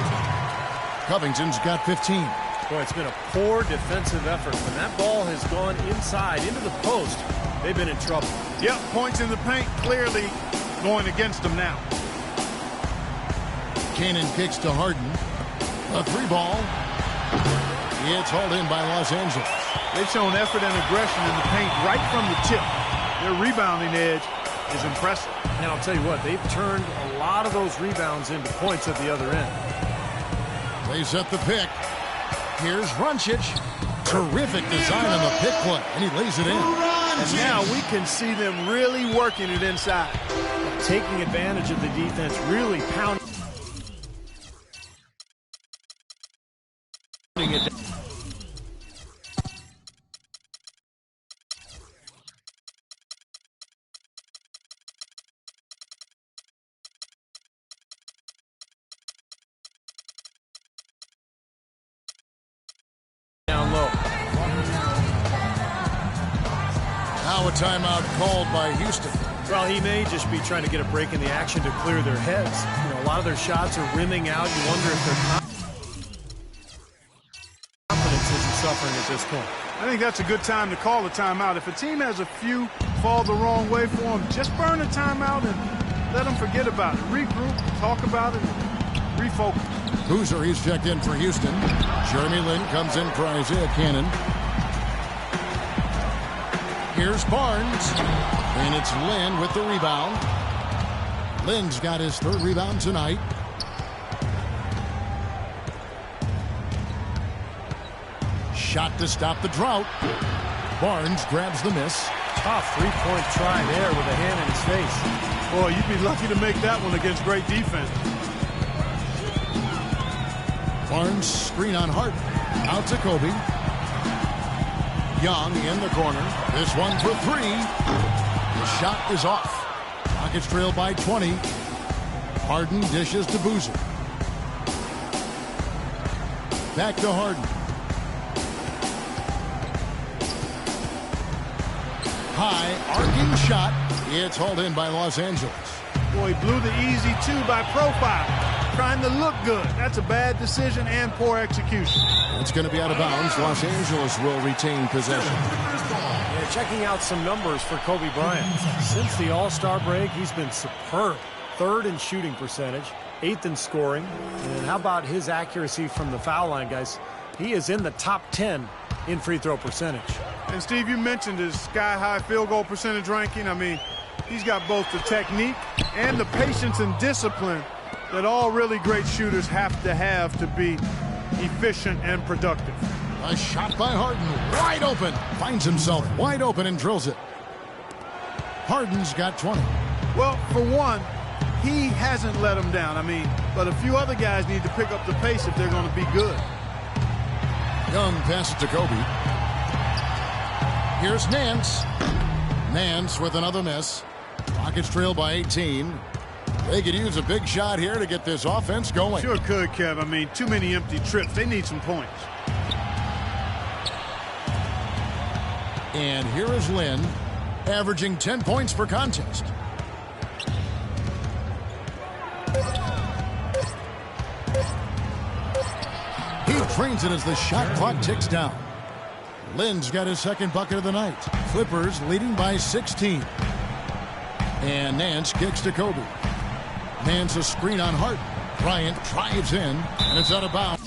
S1: Covington's got 15.
S2: Boy, it's been a poor defensive effort. When that ball has gone inside into the post, they've been in trouble.
S3: Yep, points in the paint clearly going against them now.
S1: Canaan kicks to Harden. A three ball. It's hauled in by Los Angeles.
S3: They've shown effort and aggression in the paint right from the tip. Their rebounding edge is impressive.
S2: And I'll tell you what, they've turned a lot of those rebounds into points at the other end.
S1: They set the pick. Here's Runcic. Terrific design on the pick play, and he lays it in.
S3: And now we can see them really working it inside.
S2: Taking advantage of the defense, really pounding it down low.
S1: Now a timeout called by Houston.
S2: Well, he may just be trying to get a break in the action to clear their heads. You know, a lot of their shots are rimming out. You wonder if their confidence isn't suffering at this point.
S3: I think that's a good time to call a timeout. If a team has a few fall the wrong way for them, just burn a timeout and let them forget about it. Regroup, talk about it, and refocus.
S1: Boozer, he's checked in for Houston. Jeremy Lin comes in for Isaiah Cannon. Here's Barnes. And it's Lin with the rebound. Lin's got his third rebound tonight. Shot to stop the drought. Barnes grabs the miss.
S2: Tough three-point try there with a hand in his face.
S3: Boy, you'd be lucky to make that one against great defense.
S1: Barnes screen on Hart. Out to Kobe. Young in the corner. This one for three. The shot is off. Rockets trail by 20. Harden dishes to Boozer. Back to Harden. High arcing shot. It's hauled in by Los Angeles.
S3: Boy, he blew the easy two by profile. Trying to look good. That's a bad decision and poor execution.
S1: It's going to be out of bounds. Los Angeles will retain possession.
S2: Yeah, checking out some numbers for Kobe Bryant. Since the All-Star break, he's been superb. Third in shooting percentage, 8th in scoring. And how about his accuracy from the foul line, guys? He is in the top 10 in free throw percentage.
S3: And Steve, you mentioned his sky-high field goal percentage ranking. I mean, he's got both the technique and the patience and discipline that all really great shooters have to be efficient and productive.
S1: A shot by Harden, wide open. Finds himself wide open and drills it. Harden's got 20.
S3: Well, for one, he hasn't let him down. I mean, but a few other guys need to pick up the pace if they're going to be good.
S1: Young passes to Kobe. Here's Nance. Nance with another miss. Rockets trail by 18. They could use a big shot here to get this offense going.
S3: Sure could, Kev. I mean, too many empty trips. They need some points.
S1: And here is Lin, averaging 10 points per contest. He trains it as the shot clock ticks down. Lin's got his second bucket of the night. Clippers leading by 16. And Nance kicks to Kobe. Nance a screen on Hart. Bryant drives in, and it's out of bounds.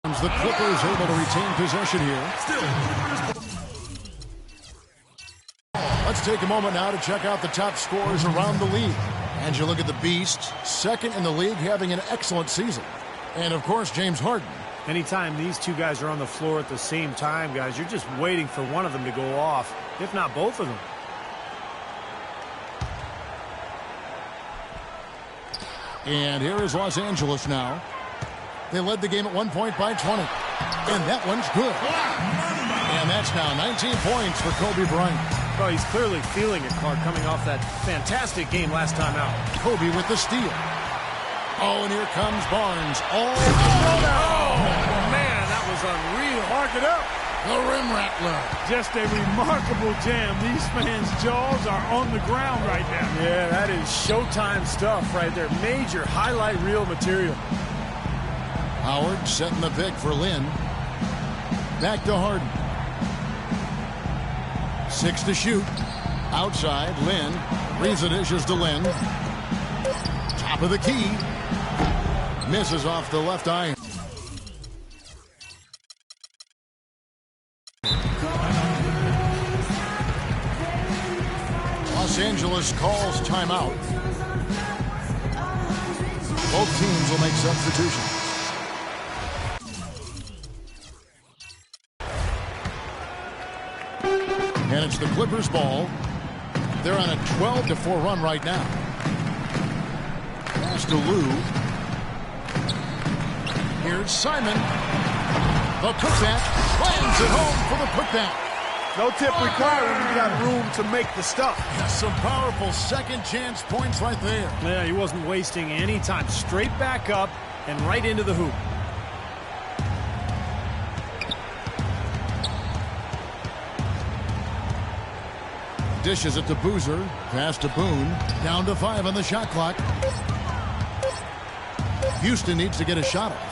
S1: The Clippers able to retain possession here. Let's take a moment now to check out the top scorers around the league. And you look at the Beast, second in the league, having an excellent season. And, of course, James Harden,
S2: Anytime these two guys are on the floor at the same time, guys, you're just waiting for one of them to go off, if not both of them.
S1: And here is Los Angeles now. They led the game at 1 point by 20. And that one's good. And that's now 19 points for Kobe Bryant.
S2: Oh, he's clearly feeling it, Clark, coming off that fantastic game last time out.
S1: Kobe with the steal. Oh, and here comes Barnes. Oh,
S2: man, that was unreal.
S3: Mark it up.
S1: the rim rattler.
S3: Just a remarkable jam. These fans' jaws are on the ground right now.
S2: Yeah, that is Showtime stuff right there. Major highlight reel material.
S1: Howard setting the pick for Lynn. Back to Harden. 6 to shoot. Outside, Lynn. Reads the dishes to Lynn. Top of the key. Misses off the left eye. Los Angeles calls timeout. Both teams will make substitutions. And it's the Clippers ball. They're on a 12-4 run right now. Pass to Lou. Here's Simon. The putback. Lands it home for the putback.
S3: No tip required when you got room to make the stuff.
S1: Some powerful second chance points right there.
S2: Yeah, he wasn't wasting any time. Straight back up and right into the hoop.
S1: Dishes it to Boozer. Pass to Boone. Down to 5 on the shot clock. Houston needs to get a shot off.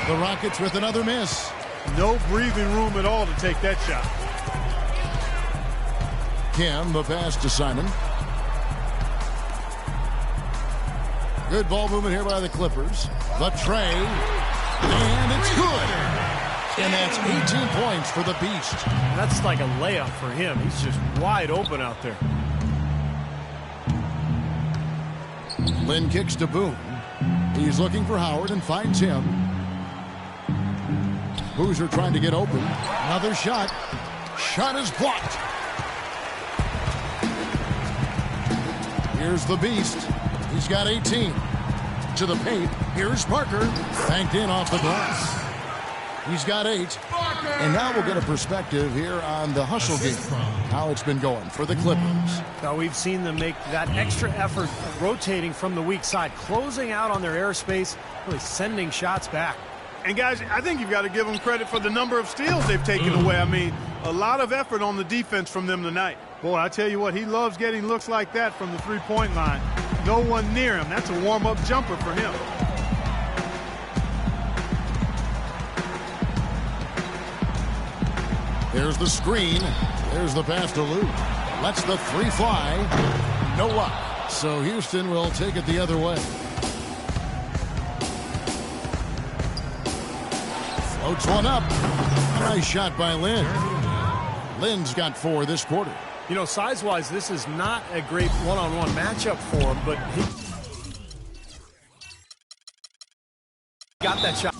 S1: The Rockets with another miss.
S3: No breathing room at all to take that shot.
S1: Kim, the pass to Simon. Good ball movement here by the Clippers. The tray. And it's good. And that's 18 points for the Beast.
S2: That's like a layup for him. He's just wide open out there.
S1: Lynn kicks to Boone. He's looking for Howard and finds him. Boozer trying to get open. Another shot. Shot is blocked. Here's the Beast. He's got 18. To the paint. Here's Parker. Banked in off the glass. He's got 8. And now we'll get a perspective here on the hustle game. How it's been going for the Clippers.
S2: Now we've seen them make that extra effort rotating from the weak side, closing out on their airspace, really sending shots back.
S3: And guys, I think you've got to give them credit for the number of steals they've taken away. I mean, a lot of effort on the defense from them tonight. Boy, I tell you what, he loves getting looks like that from the three-point line. No one near him. That's a warm-up jumper for him.
S1: There's the screen. There's the pass to Lou. Lets the three fly. No luck. So Houston will take it the other way. Floats one up. Nice shot by Lynn. Lynn's got 4 this quarter.
S2: You know, size-wise, this is not a great one-on-one matchup for him, but he got that shot.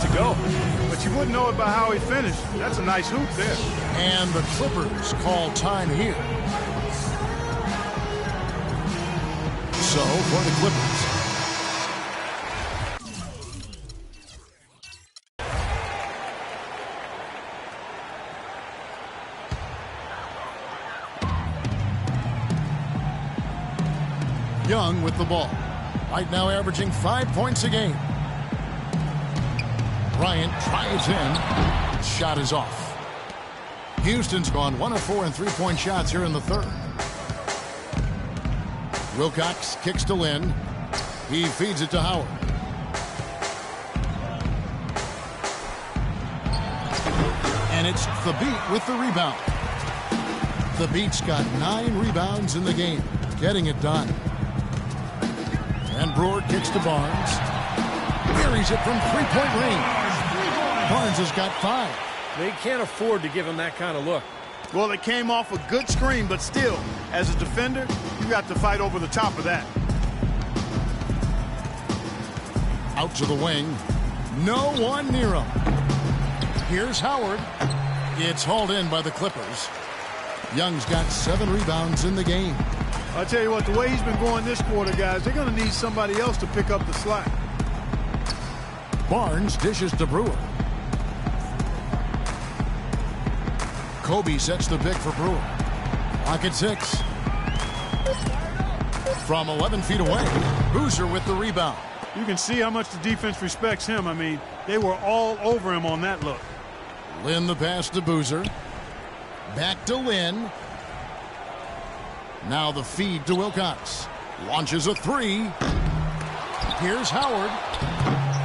S2: To go.
S3: But you wouldn't know it by how he finished. That's a nice hoop there.
S1: And the Clippers call time here. So for the Clippers. Young with the ball. Right now averaging 5 points a game. Bryant drives in. Shot is off. Houston's gone 1 of 4 in three-point shots here in the third. Wilcox kicks to Lynn. He feeds it to Howard. And it's the Beat with the rebound. The Beat's got 9 rebounds in the game. Getting it done. And Brewer kicks to Barnes. buries it from three-point range. Barnes has got 5.
S2: They can't afford to give him that kind of look.
S3: Well, it came off a good screen, but still, as a defender, you got to fight over the top of that.
S1: Out to the wing. No one near him. Here's Howard. It's hauled in by the Clippers. Young's got 7 rebounds in the game.
S3: I'll tell you what, the way he's been going this quarter, guys, they're going to need somebody else to pick up the slack.
S1: Barnes dishes to Brewer. Kobe sets the pick for Brewer. Lock at 6. From 11 feet away, Boozer with the rebound.
S3: You can see how much the defense respects him. I mean, they were all over him on that look.
S1: Lynn the pass to Boozer. Back to Lynn. Now the feed to Wilcox. Launches a 3. Here's Howard.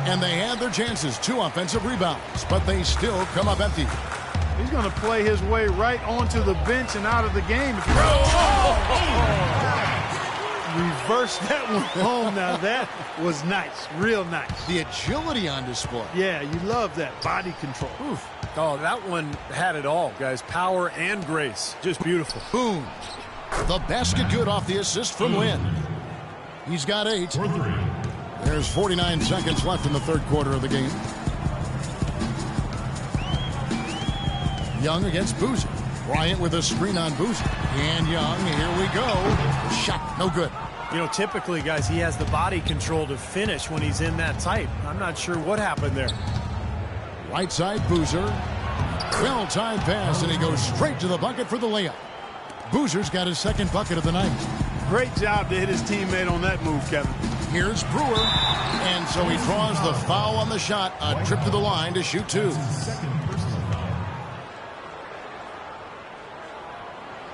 S1: And they had their chances. 2 offensive rebounds, but they still come up empty.
S3: He's going to play his way right onto the bench and out of the game. Reverse that one home. Now that was nice. Real nice.
S1: The agility on display.
S3: Yeah, you love that body control.
S2: Oof. Oh, that one had it all, guys. Power and grace. Just beautiful.
S1: Boom. The basket good off the assist from Lynn. He's got 8.
S5: For 3.
S1: There's 49 seconds left in the third quarter of the game. Young against Boozer. Bryant with a screen on Boozer. And Young, here we go. Shot, no good.
S2: You know, typically, guys, he has the body control to finish when he's in that tight. I'm not sure what happened there.
S1: Right side, Boozer. Well-timed pass, and he goes straight to the bucket for the layup. Boozer's got his second bucket of the night.
S3: Great job to hit his teammate on that move, Kevin.
S1: Here's Brewer. And so he draws the foul on the shot. A trip to the line to shoot 2.
S5: Second personal foul.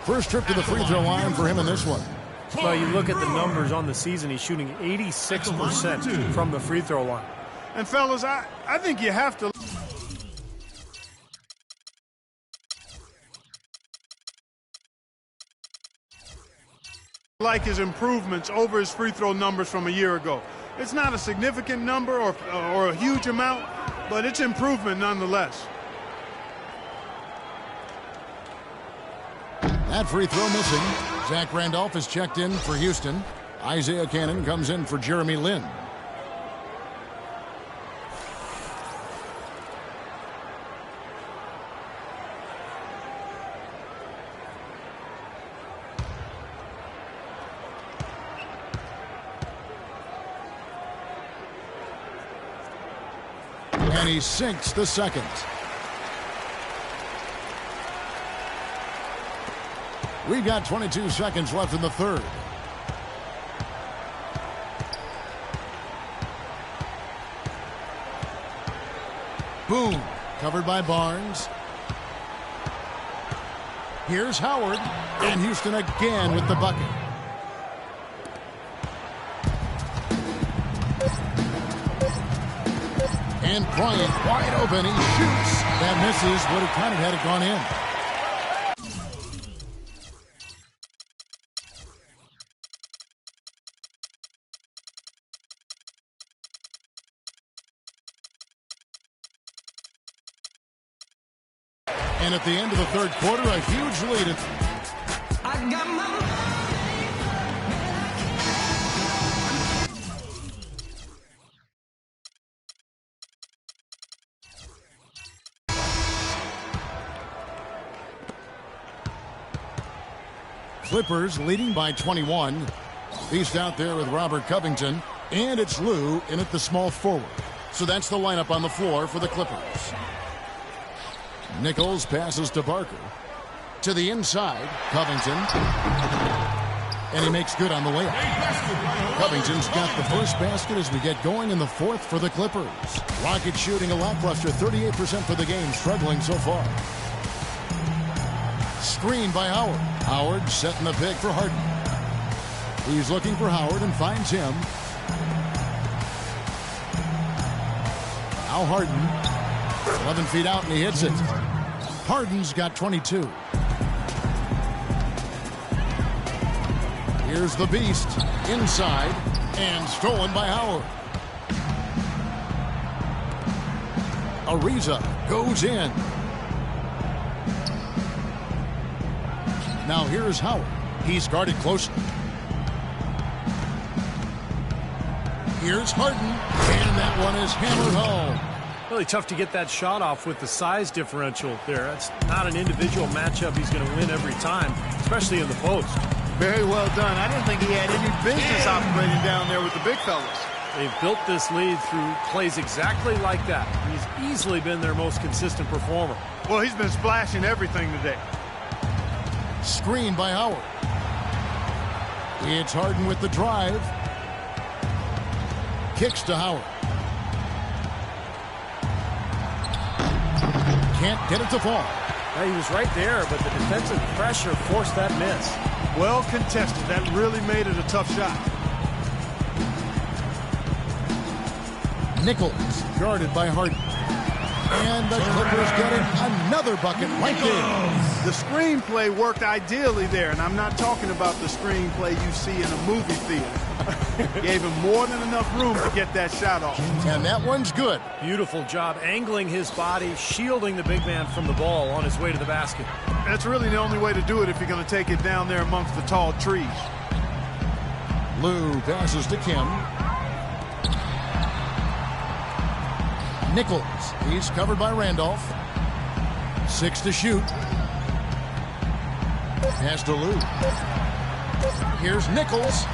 S1: First trip to the free throw line for him in this one.
S2: Well, you look at the numbers on the season, he's shooting 86% from the free throw line.
S3: And, fellas, I think you have to like his improvements over his free throw numbers from a year ago. It's not a significant number or a huge amount, but it's improvement nonetheless.
S1: That free throw missing. Zach Randolph is checked in for Houston. Isaiah Cannon comes in for Jeremy Lin. And he sinks the second. We've got 22 seconds left in the third. Boom. Covered by Barnes. Here's Howard. And Houston again with the bucket. And Bryant wide open. He shoots. That misses. Would have kind of had it gone in. And at the end of the third quarter, a huge lead.
S6: I got my
S1: Clippers leading by 21. Beast out there with Robert Covington. And it's Lou in at the small forward. So that's the lineup on the floor for the Clippers. Nichols passes to Barker. To the inside, Covington. And he makes good on the layup. Covington's got the first basket as we get going in the fourth for the Clippers. Rockets shooting a lackluster 38% for the game, struggling so far. Screen by Howard. Howard setting the pick for Harden. He's looking for Howard and finds him. Now Harden. 11 feet out and he hits it. Harden's got 22. Here's the Beast inside and stolen by Howard. Ariza goes in. Now here's Howard. He's guarded closely. Here's Harden, and that one is hammered home.
S2: Really tough to get that shot off with the size differential there. That's not an individual matchup he's going to win every time, especially in the post.
S3: Very well done. I didn't think he had any business operating down there with the big fellas.
S2: They've built this lead through plays exactly like that. He's easily been their most consistent performer.
S3: Well, he's been splashing everything today.
S1: Screen by Howard. It's Harden with the drive. Kicks to Howard. Can't get it to fall.
S2: He was right there, but the defensive pressure forced that miss.
S3: Well contested. That really made it a tough shot.
S1: Nichols guarded by Harden. And the Clippers getting another bucket right there.
S3: The screenplay worked ideally there, and I'm not talking about the screenplay you see in a movie theater. Gave him more than enough room to get that shot off.
S1: And that one's good.
S2: Beautiful job angling his body, shielding the big man from the ball on his way to the basket.
S3: That's really the only way to do it if you're going to take it down there amongst the tall trees.
S1: Lou passes to Kim. Nichols, he's covered by Randolph. 6 to shoot. Pass to Lou. Here's Nichols.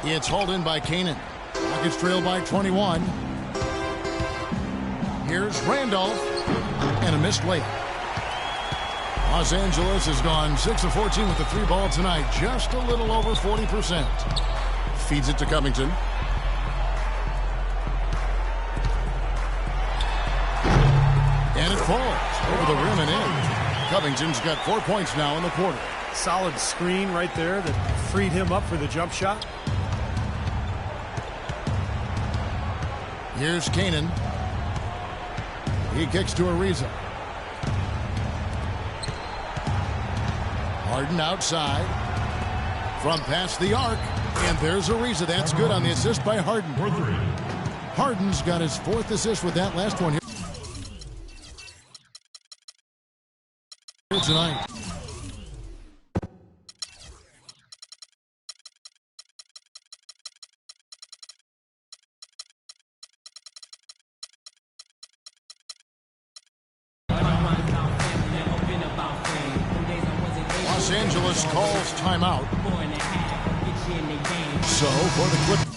S1: It's hauled in by Kanan. Rockets trail by 21. Here's Randolph. And a missed layup. Los Angeles has gone 6 of 14 with the 3-ball tonight. Just a little over 40%. Feeds it to Covington. And it falls over the rim and in. Covington's got 4 points now in the quarter.
S2: Solid screen right there that freed him up for the jump shot.
S1: Here's Kanan. He kicks to Ariza. Harden outside. From past the arc. And there's Ariza. That's good on the assist by Harden.
S5: For 3.
S1: Harden's got his 4th assist with that last one here tonight. Los Angeles calls timeout. So for the Clippers.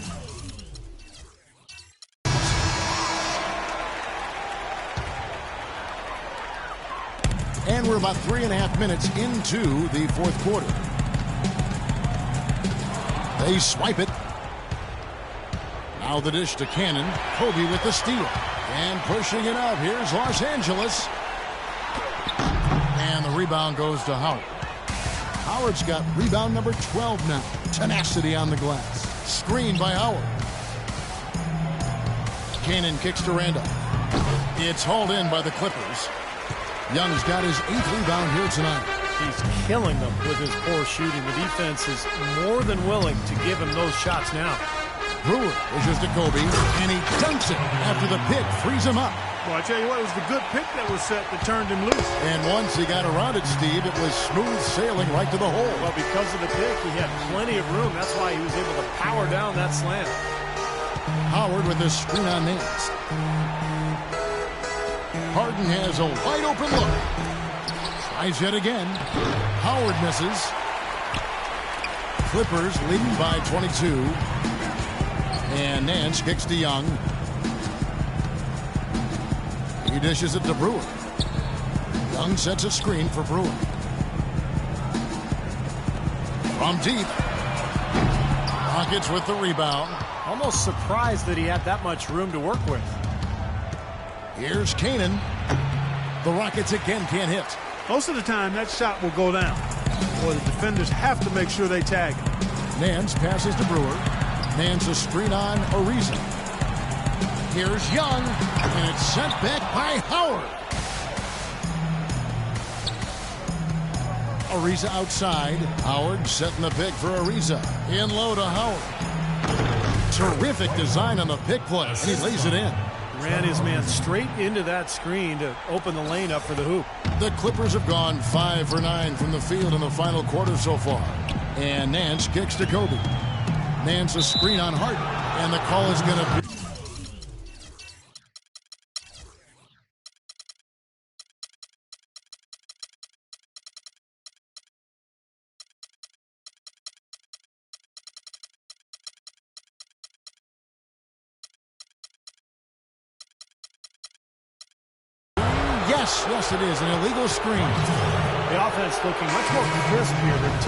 S1: And we're about 3.5 minutes into the 4th quarter. They swipe it. Now the dish to Cannon. Kobe with the steal. And pushing it up. Here's Los Angeles. And the rebound goes to Howard. Howard's got rebound number 12 now. Tenacity on the glass. Screen by Howard. Cannon kicks to Randolph. It's hauled in by the Clippers. Young's got his 8th rebound here tonight.
S2: He's killing them with his poor shooting. The defense is more than willing to give him those shots now.
S1: Brewer pushes to Kobe, and he dunks it after the pick frees him up.
S3: Well, I tell you what, it was the good pick that was set that turned him loose.
S1: And once he got around it, Steve, it was smooth sailing right to the hole.
S2: Well, because of the pick, he had plenty of room. That's why he was able to power down that slam.
S1: Howard with his screen on Nance. Harden has a wide open look. Tries yet again. Howard misses. Clippers leading by 22. And Nance kicks to Young. He dishes it to Brewer. Young sets a screen for Brewer. From deep. Rockets with the rebound.
S2: Almost surprised that he had that much room to work with.
S1: Here's Kanan. The Rockets again can't hit.
S3: Most of the time, that shot will go down. Or the defenders have to make sure they tag him.
S1: Nance passes to Brewer. Nance a screen on Ariza. Here's Young, and it's sent back by Howard. Ariza outside. Howard setting the pick for Ariza. In low to Howard. Terrific design on the pick play, and he lays it in.
S2: Ran his man straight into that screen to open the lane up for the hoop.
S1: The Clippers have gone 5 for 9 from the field in the final quarter so far. And Nance kicks to Kobe. Nance a screen on Harden. And the call is going to be... Yes, it is. An illegal screen.
S2: The offense looking much more crisp here. They're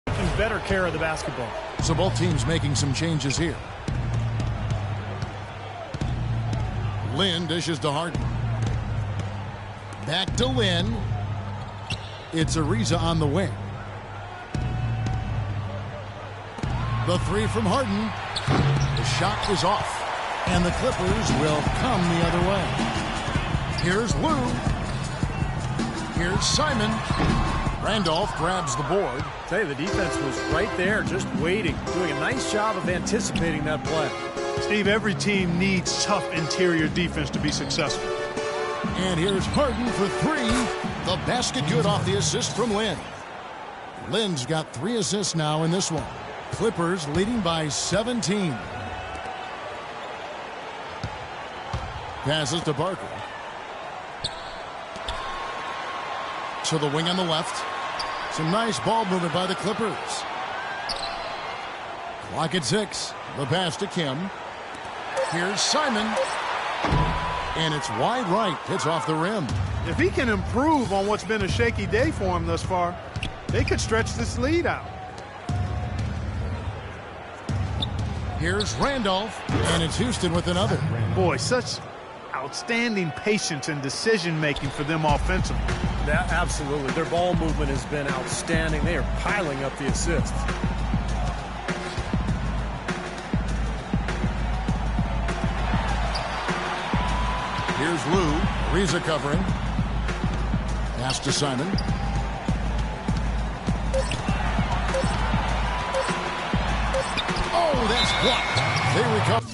S2: taking better care of the basketball.
S1: So both teams making some changes here. Lynn dishes to Harden. Back to Lynn. It's Ariza on the wing. The three from Harden. The shot is off. And the Clippers will come the other way. Here's Lou. Here's Simon. Randolph grabs the board.
S2: Tell you, the defense was right there, just waiting, doing a nice job of anticipating that play.
S3: Steve, every team needs tough interior defense to be successful.
S1: And here's Harden for three. The basket good off the assist from Lynn. Lynn's got 3 assists now in this one. Clippers leading by 17. Passes to Barker. To the wing on the left. Some nice ball movement by the Clippers. Clock at 6. The pass to Kim. Here's Simon. And it's wide right. Hits off the rim.
S3: If he can improve on what's been a shaky day for him thus far, they could stretch this lead out.
S1: Here's Randolph. And it's Houston with another.
S3: Boy, such outstanding patience and decision-making for them offensively.
S2: Yeah, absolutely. Their ball movement has been outstanding. They are piling up the assists.
S1: Here's Lou. Ariza covering. Pass to Simon. Oh, that's blocked. They recover.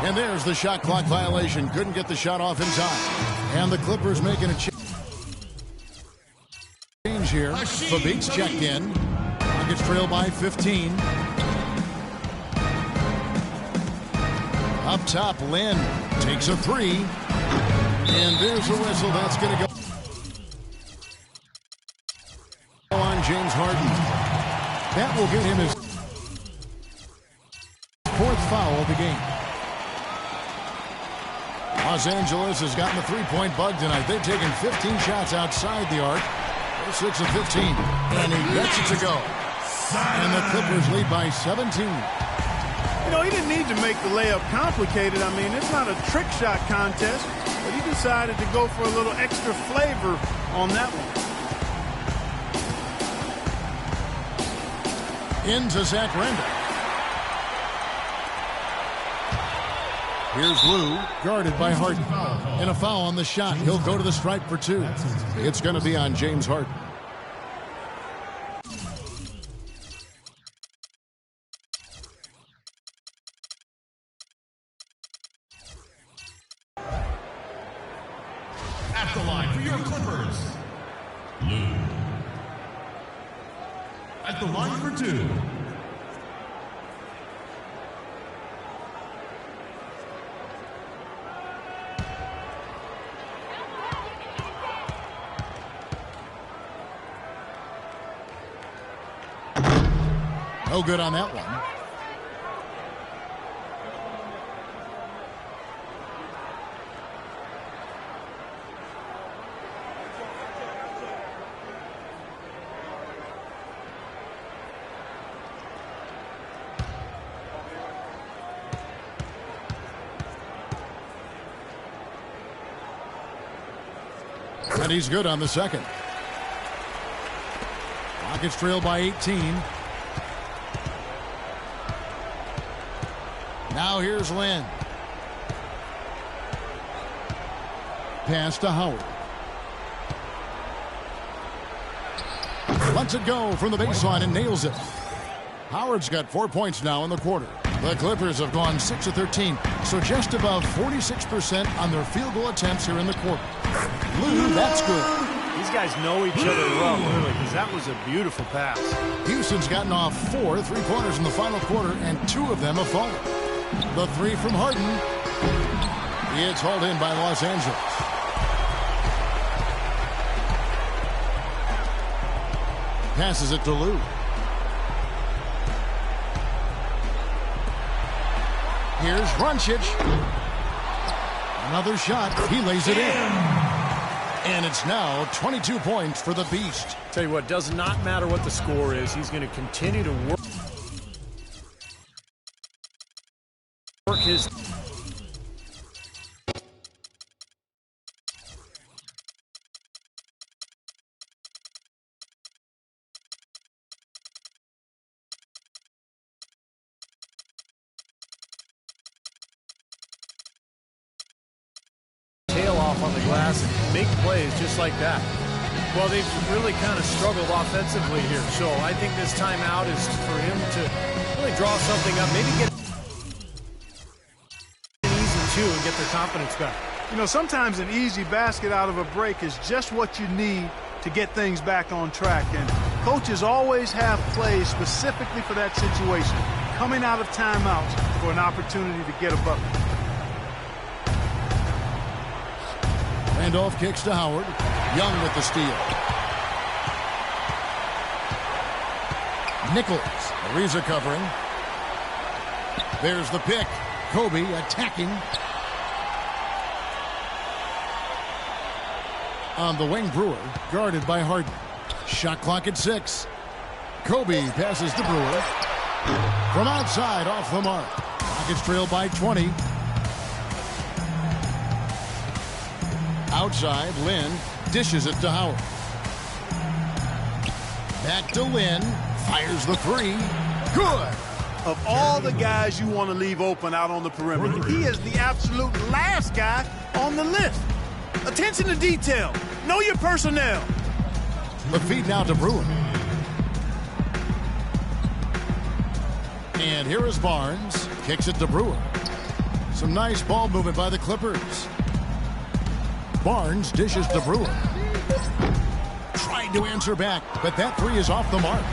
S1: And there's the shot clock violation. Couldn't get the shot off in time. And the Clippers making a change here. Fabit's checked in. Rockets trail by 15. Up top, Lynn takes a three. And there's the whistle. That's going to go on James Harden. That will get him his 4th foul of the game. Los Angeles has gotten the three-point bug tonight. They've taken 15 shots outside the arc. They're 6 of 15. And he gets it to go. And the Clippers lead by 17.
S3: You know, he didn't need to make the layup complicated. I mean, it's not a trick shot contest, but he decided to go for a little extra flavor on that one.
S1: Into Zach Randolph. Here's Lou, guarded by Harden. And a foul on the shot. He'll go to the stripe for 2. It's going to be on James Harden.
S5: At the line for your Clippers, Lou. At the line for 2.
S1: No good on that one. And he's good on the second. Rockets trail by 18. Now here's Lynn. Pass to Howard. lets it go from the baseline and nails it. Howard's got 4 points now in the quarter. The Clippers have gone 6 of 13, so just above 46% on their field goal attempts here in the quarter. Lou, that's good.
S2: These guys know each other well, really, because that was a beautiful pass.
S1: Houston's gotten off 4 3-pointers in the final quarter, and 2 of them have fallen. The 3 from Harden. It's hauled in by Los Angeles. Passes it to Lou. Here's Doncic. Another shot. He lays it in. And it's now 22 points for the Beast.
S2: Tell you what, does not matter what the score is. He's going to continue to work his... tail off on the glass and make plays just like that. Well, they've really kind of struggled offensively here, so I think this timeout is for him to really draw something up, maybe get an easy 2 and get their confidence back.
S3: You know, sometimes an easy basket out of a break is just what you need to get things back on track, and coaches always have plays specifically for that situation, coming out of timeouts for an opportunity to get a bucket.
S1: Randolph kicks to Howard. Young with the steal. Nichols. Ariza covering. There's the pick. Kobe attacking. On the wing, Brewer, guarded by Harden. Shot clock at 6. Kobe passes to Brewer. From outside, off the mark. Rockets trail by 20. Outside, Lynn dishes it to Howard. Back to Lynn. Fires the 3. Good.
S3: Of all the guys you want to leave open out on the perimeter, he is the absolute last guy on the list. Attention to detail. Know your personnel.
S1: The feed now to Brewer. And here is Barnes. Kicks it to Brewer. Some nice ball movement by the Clippers. Barnes dishes to Brewer. Tried to answer back, but that 3 is off the mark.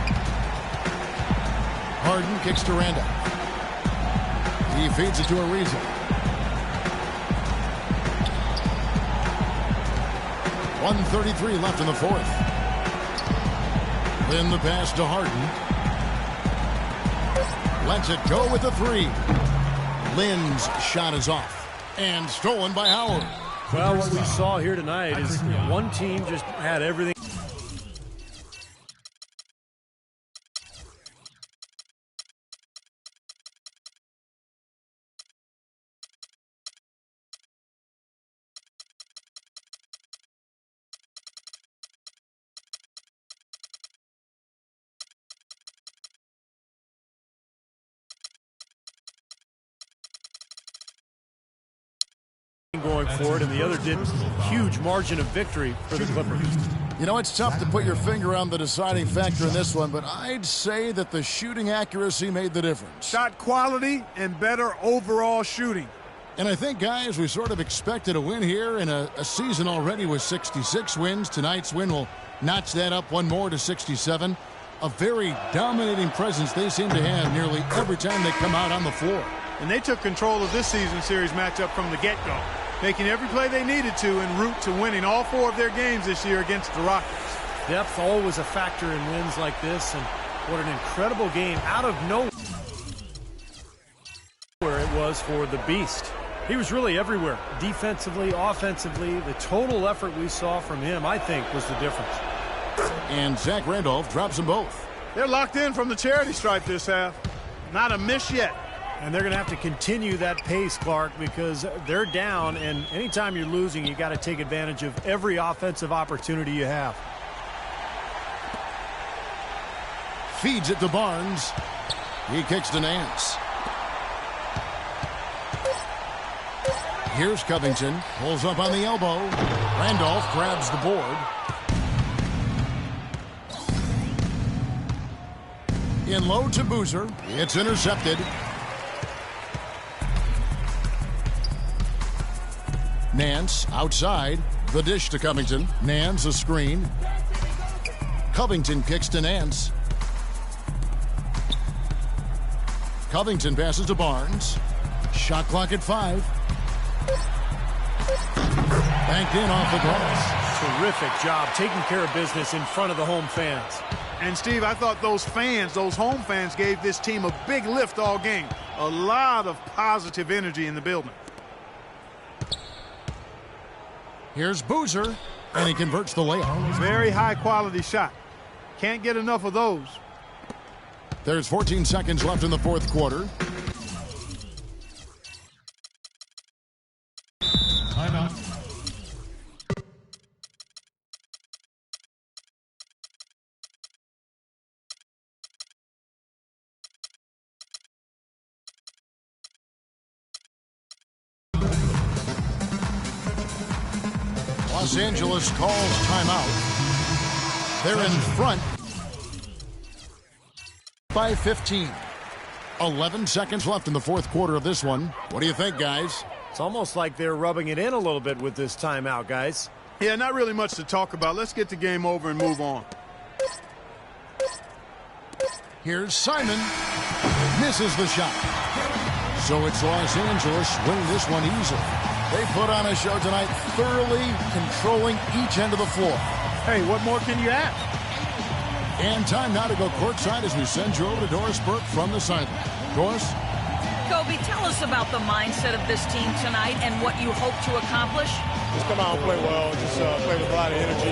S1: Harden kicks to Randolph. He feeds it to Ariza. 1:33 left in the 4th. Then the pass to Harden. Lets it go with the 3. Lynn's shot is off. And stolen by Howard.
S2: Well, what we saw here tonight is one team just had everything. Going forward, and the other did. Huge margin of victory for the Clippers.
S1: You know, it's tough to put your finger on the deciding factor in this one, but I'd say that the shooting accuracy made the difference.
S3: Shot quality and better overall shooting.
S1: And I think, guys, we sort of expected a win here in a season already with 66 wins. Tonight's win will notch that up one more to 67. A very dominating presence they seem to have nearly every time they come out on the floor.
S3: And they took control of this season series matchup from the get-go, making every play they needed to en route to winning all 4 of their games this year against the Rockets.
S2: Depth always a factor in wins like this, and what an incredible game out of nowhere it was for the Beast. He was really everywhere, defensively, offensively. The total effort we saw from him, I think, was the difference.
S1: And Zach Randolph drops them both.
S3: They're locked in from the charity stripe this half. Not a miss yet.
S2: And they're going to have to continue that pace, Clark, because they're down, and anytime you're losing, you got to take advantage of every offensive opportunity you have.
S1: Feeds it to Barnes. He kicks to Nance. Here's Covington. Pulls up on the elbow. Randolph grabs the board. In low to Boozer. It's intercepted. Nance outside. The dish to Covington. Nance a screen. Covington kicks to Nance. Covington passes to Barnes. Shot clock at 5. Banked in off the glass.
S2: Terrific job taking care of business in front of the home fans.
S3: And, Steve, I thought those fans, those home fans, gave this team a big lift all game. A lot of positive energy in the building.
S1: Here's Boozer, and he converts the layup.
S3: Very high-quality shot. Can't get enough of those.
S1: There's 14 seconds left in the fourth quarter.
S5: Timeout.
S1: Los Angeles calls timeout. They're in front by 15. 11 seconds left in the fourth quarter of this one. What do you think, guys?
S2: It's almost like they're rubbing it in a little bit with this timeout, guys.
S3: Yeah, not really much to talk about. Let's get the game over and move on.
S1: Here's Simon. Misses the shot. So it's Los Angeles winning this one easily. They put on a show tonight, thoroughly controlling each end of the floor.
S3: Hey, what more can you ask?
S1: And time now to go courtside as we send you over to Doris Burke from the sideline. Doris?
S4: Kobe, tell us about the mindset of this team tonight and what you hope to accomplish.
S7: Just come out and play well, just play with a lot of energy,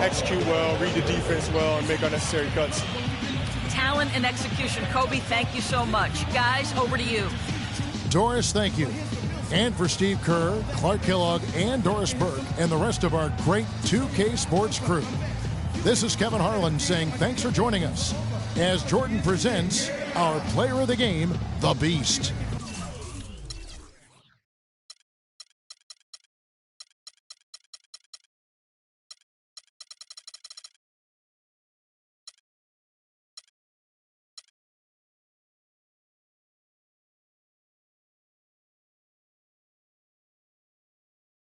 S7: execute well, read the defense well, and make unnecessary cuts.
S4: Talent and execution. Kobe, thank you so much. Guys, over to you.
S1: Doris, thank you. And for Steve Kerr, Clark Kellogg, and Doris Burke, and the rest of our great 2K Sports crew. This is Kevin Harlan saying thanks for joining us as Jordan presents our player of the game, the Beast.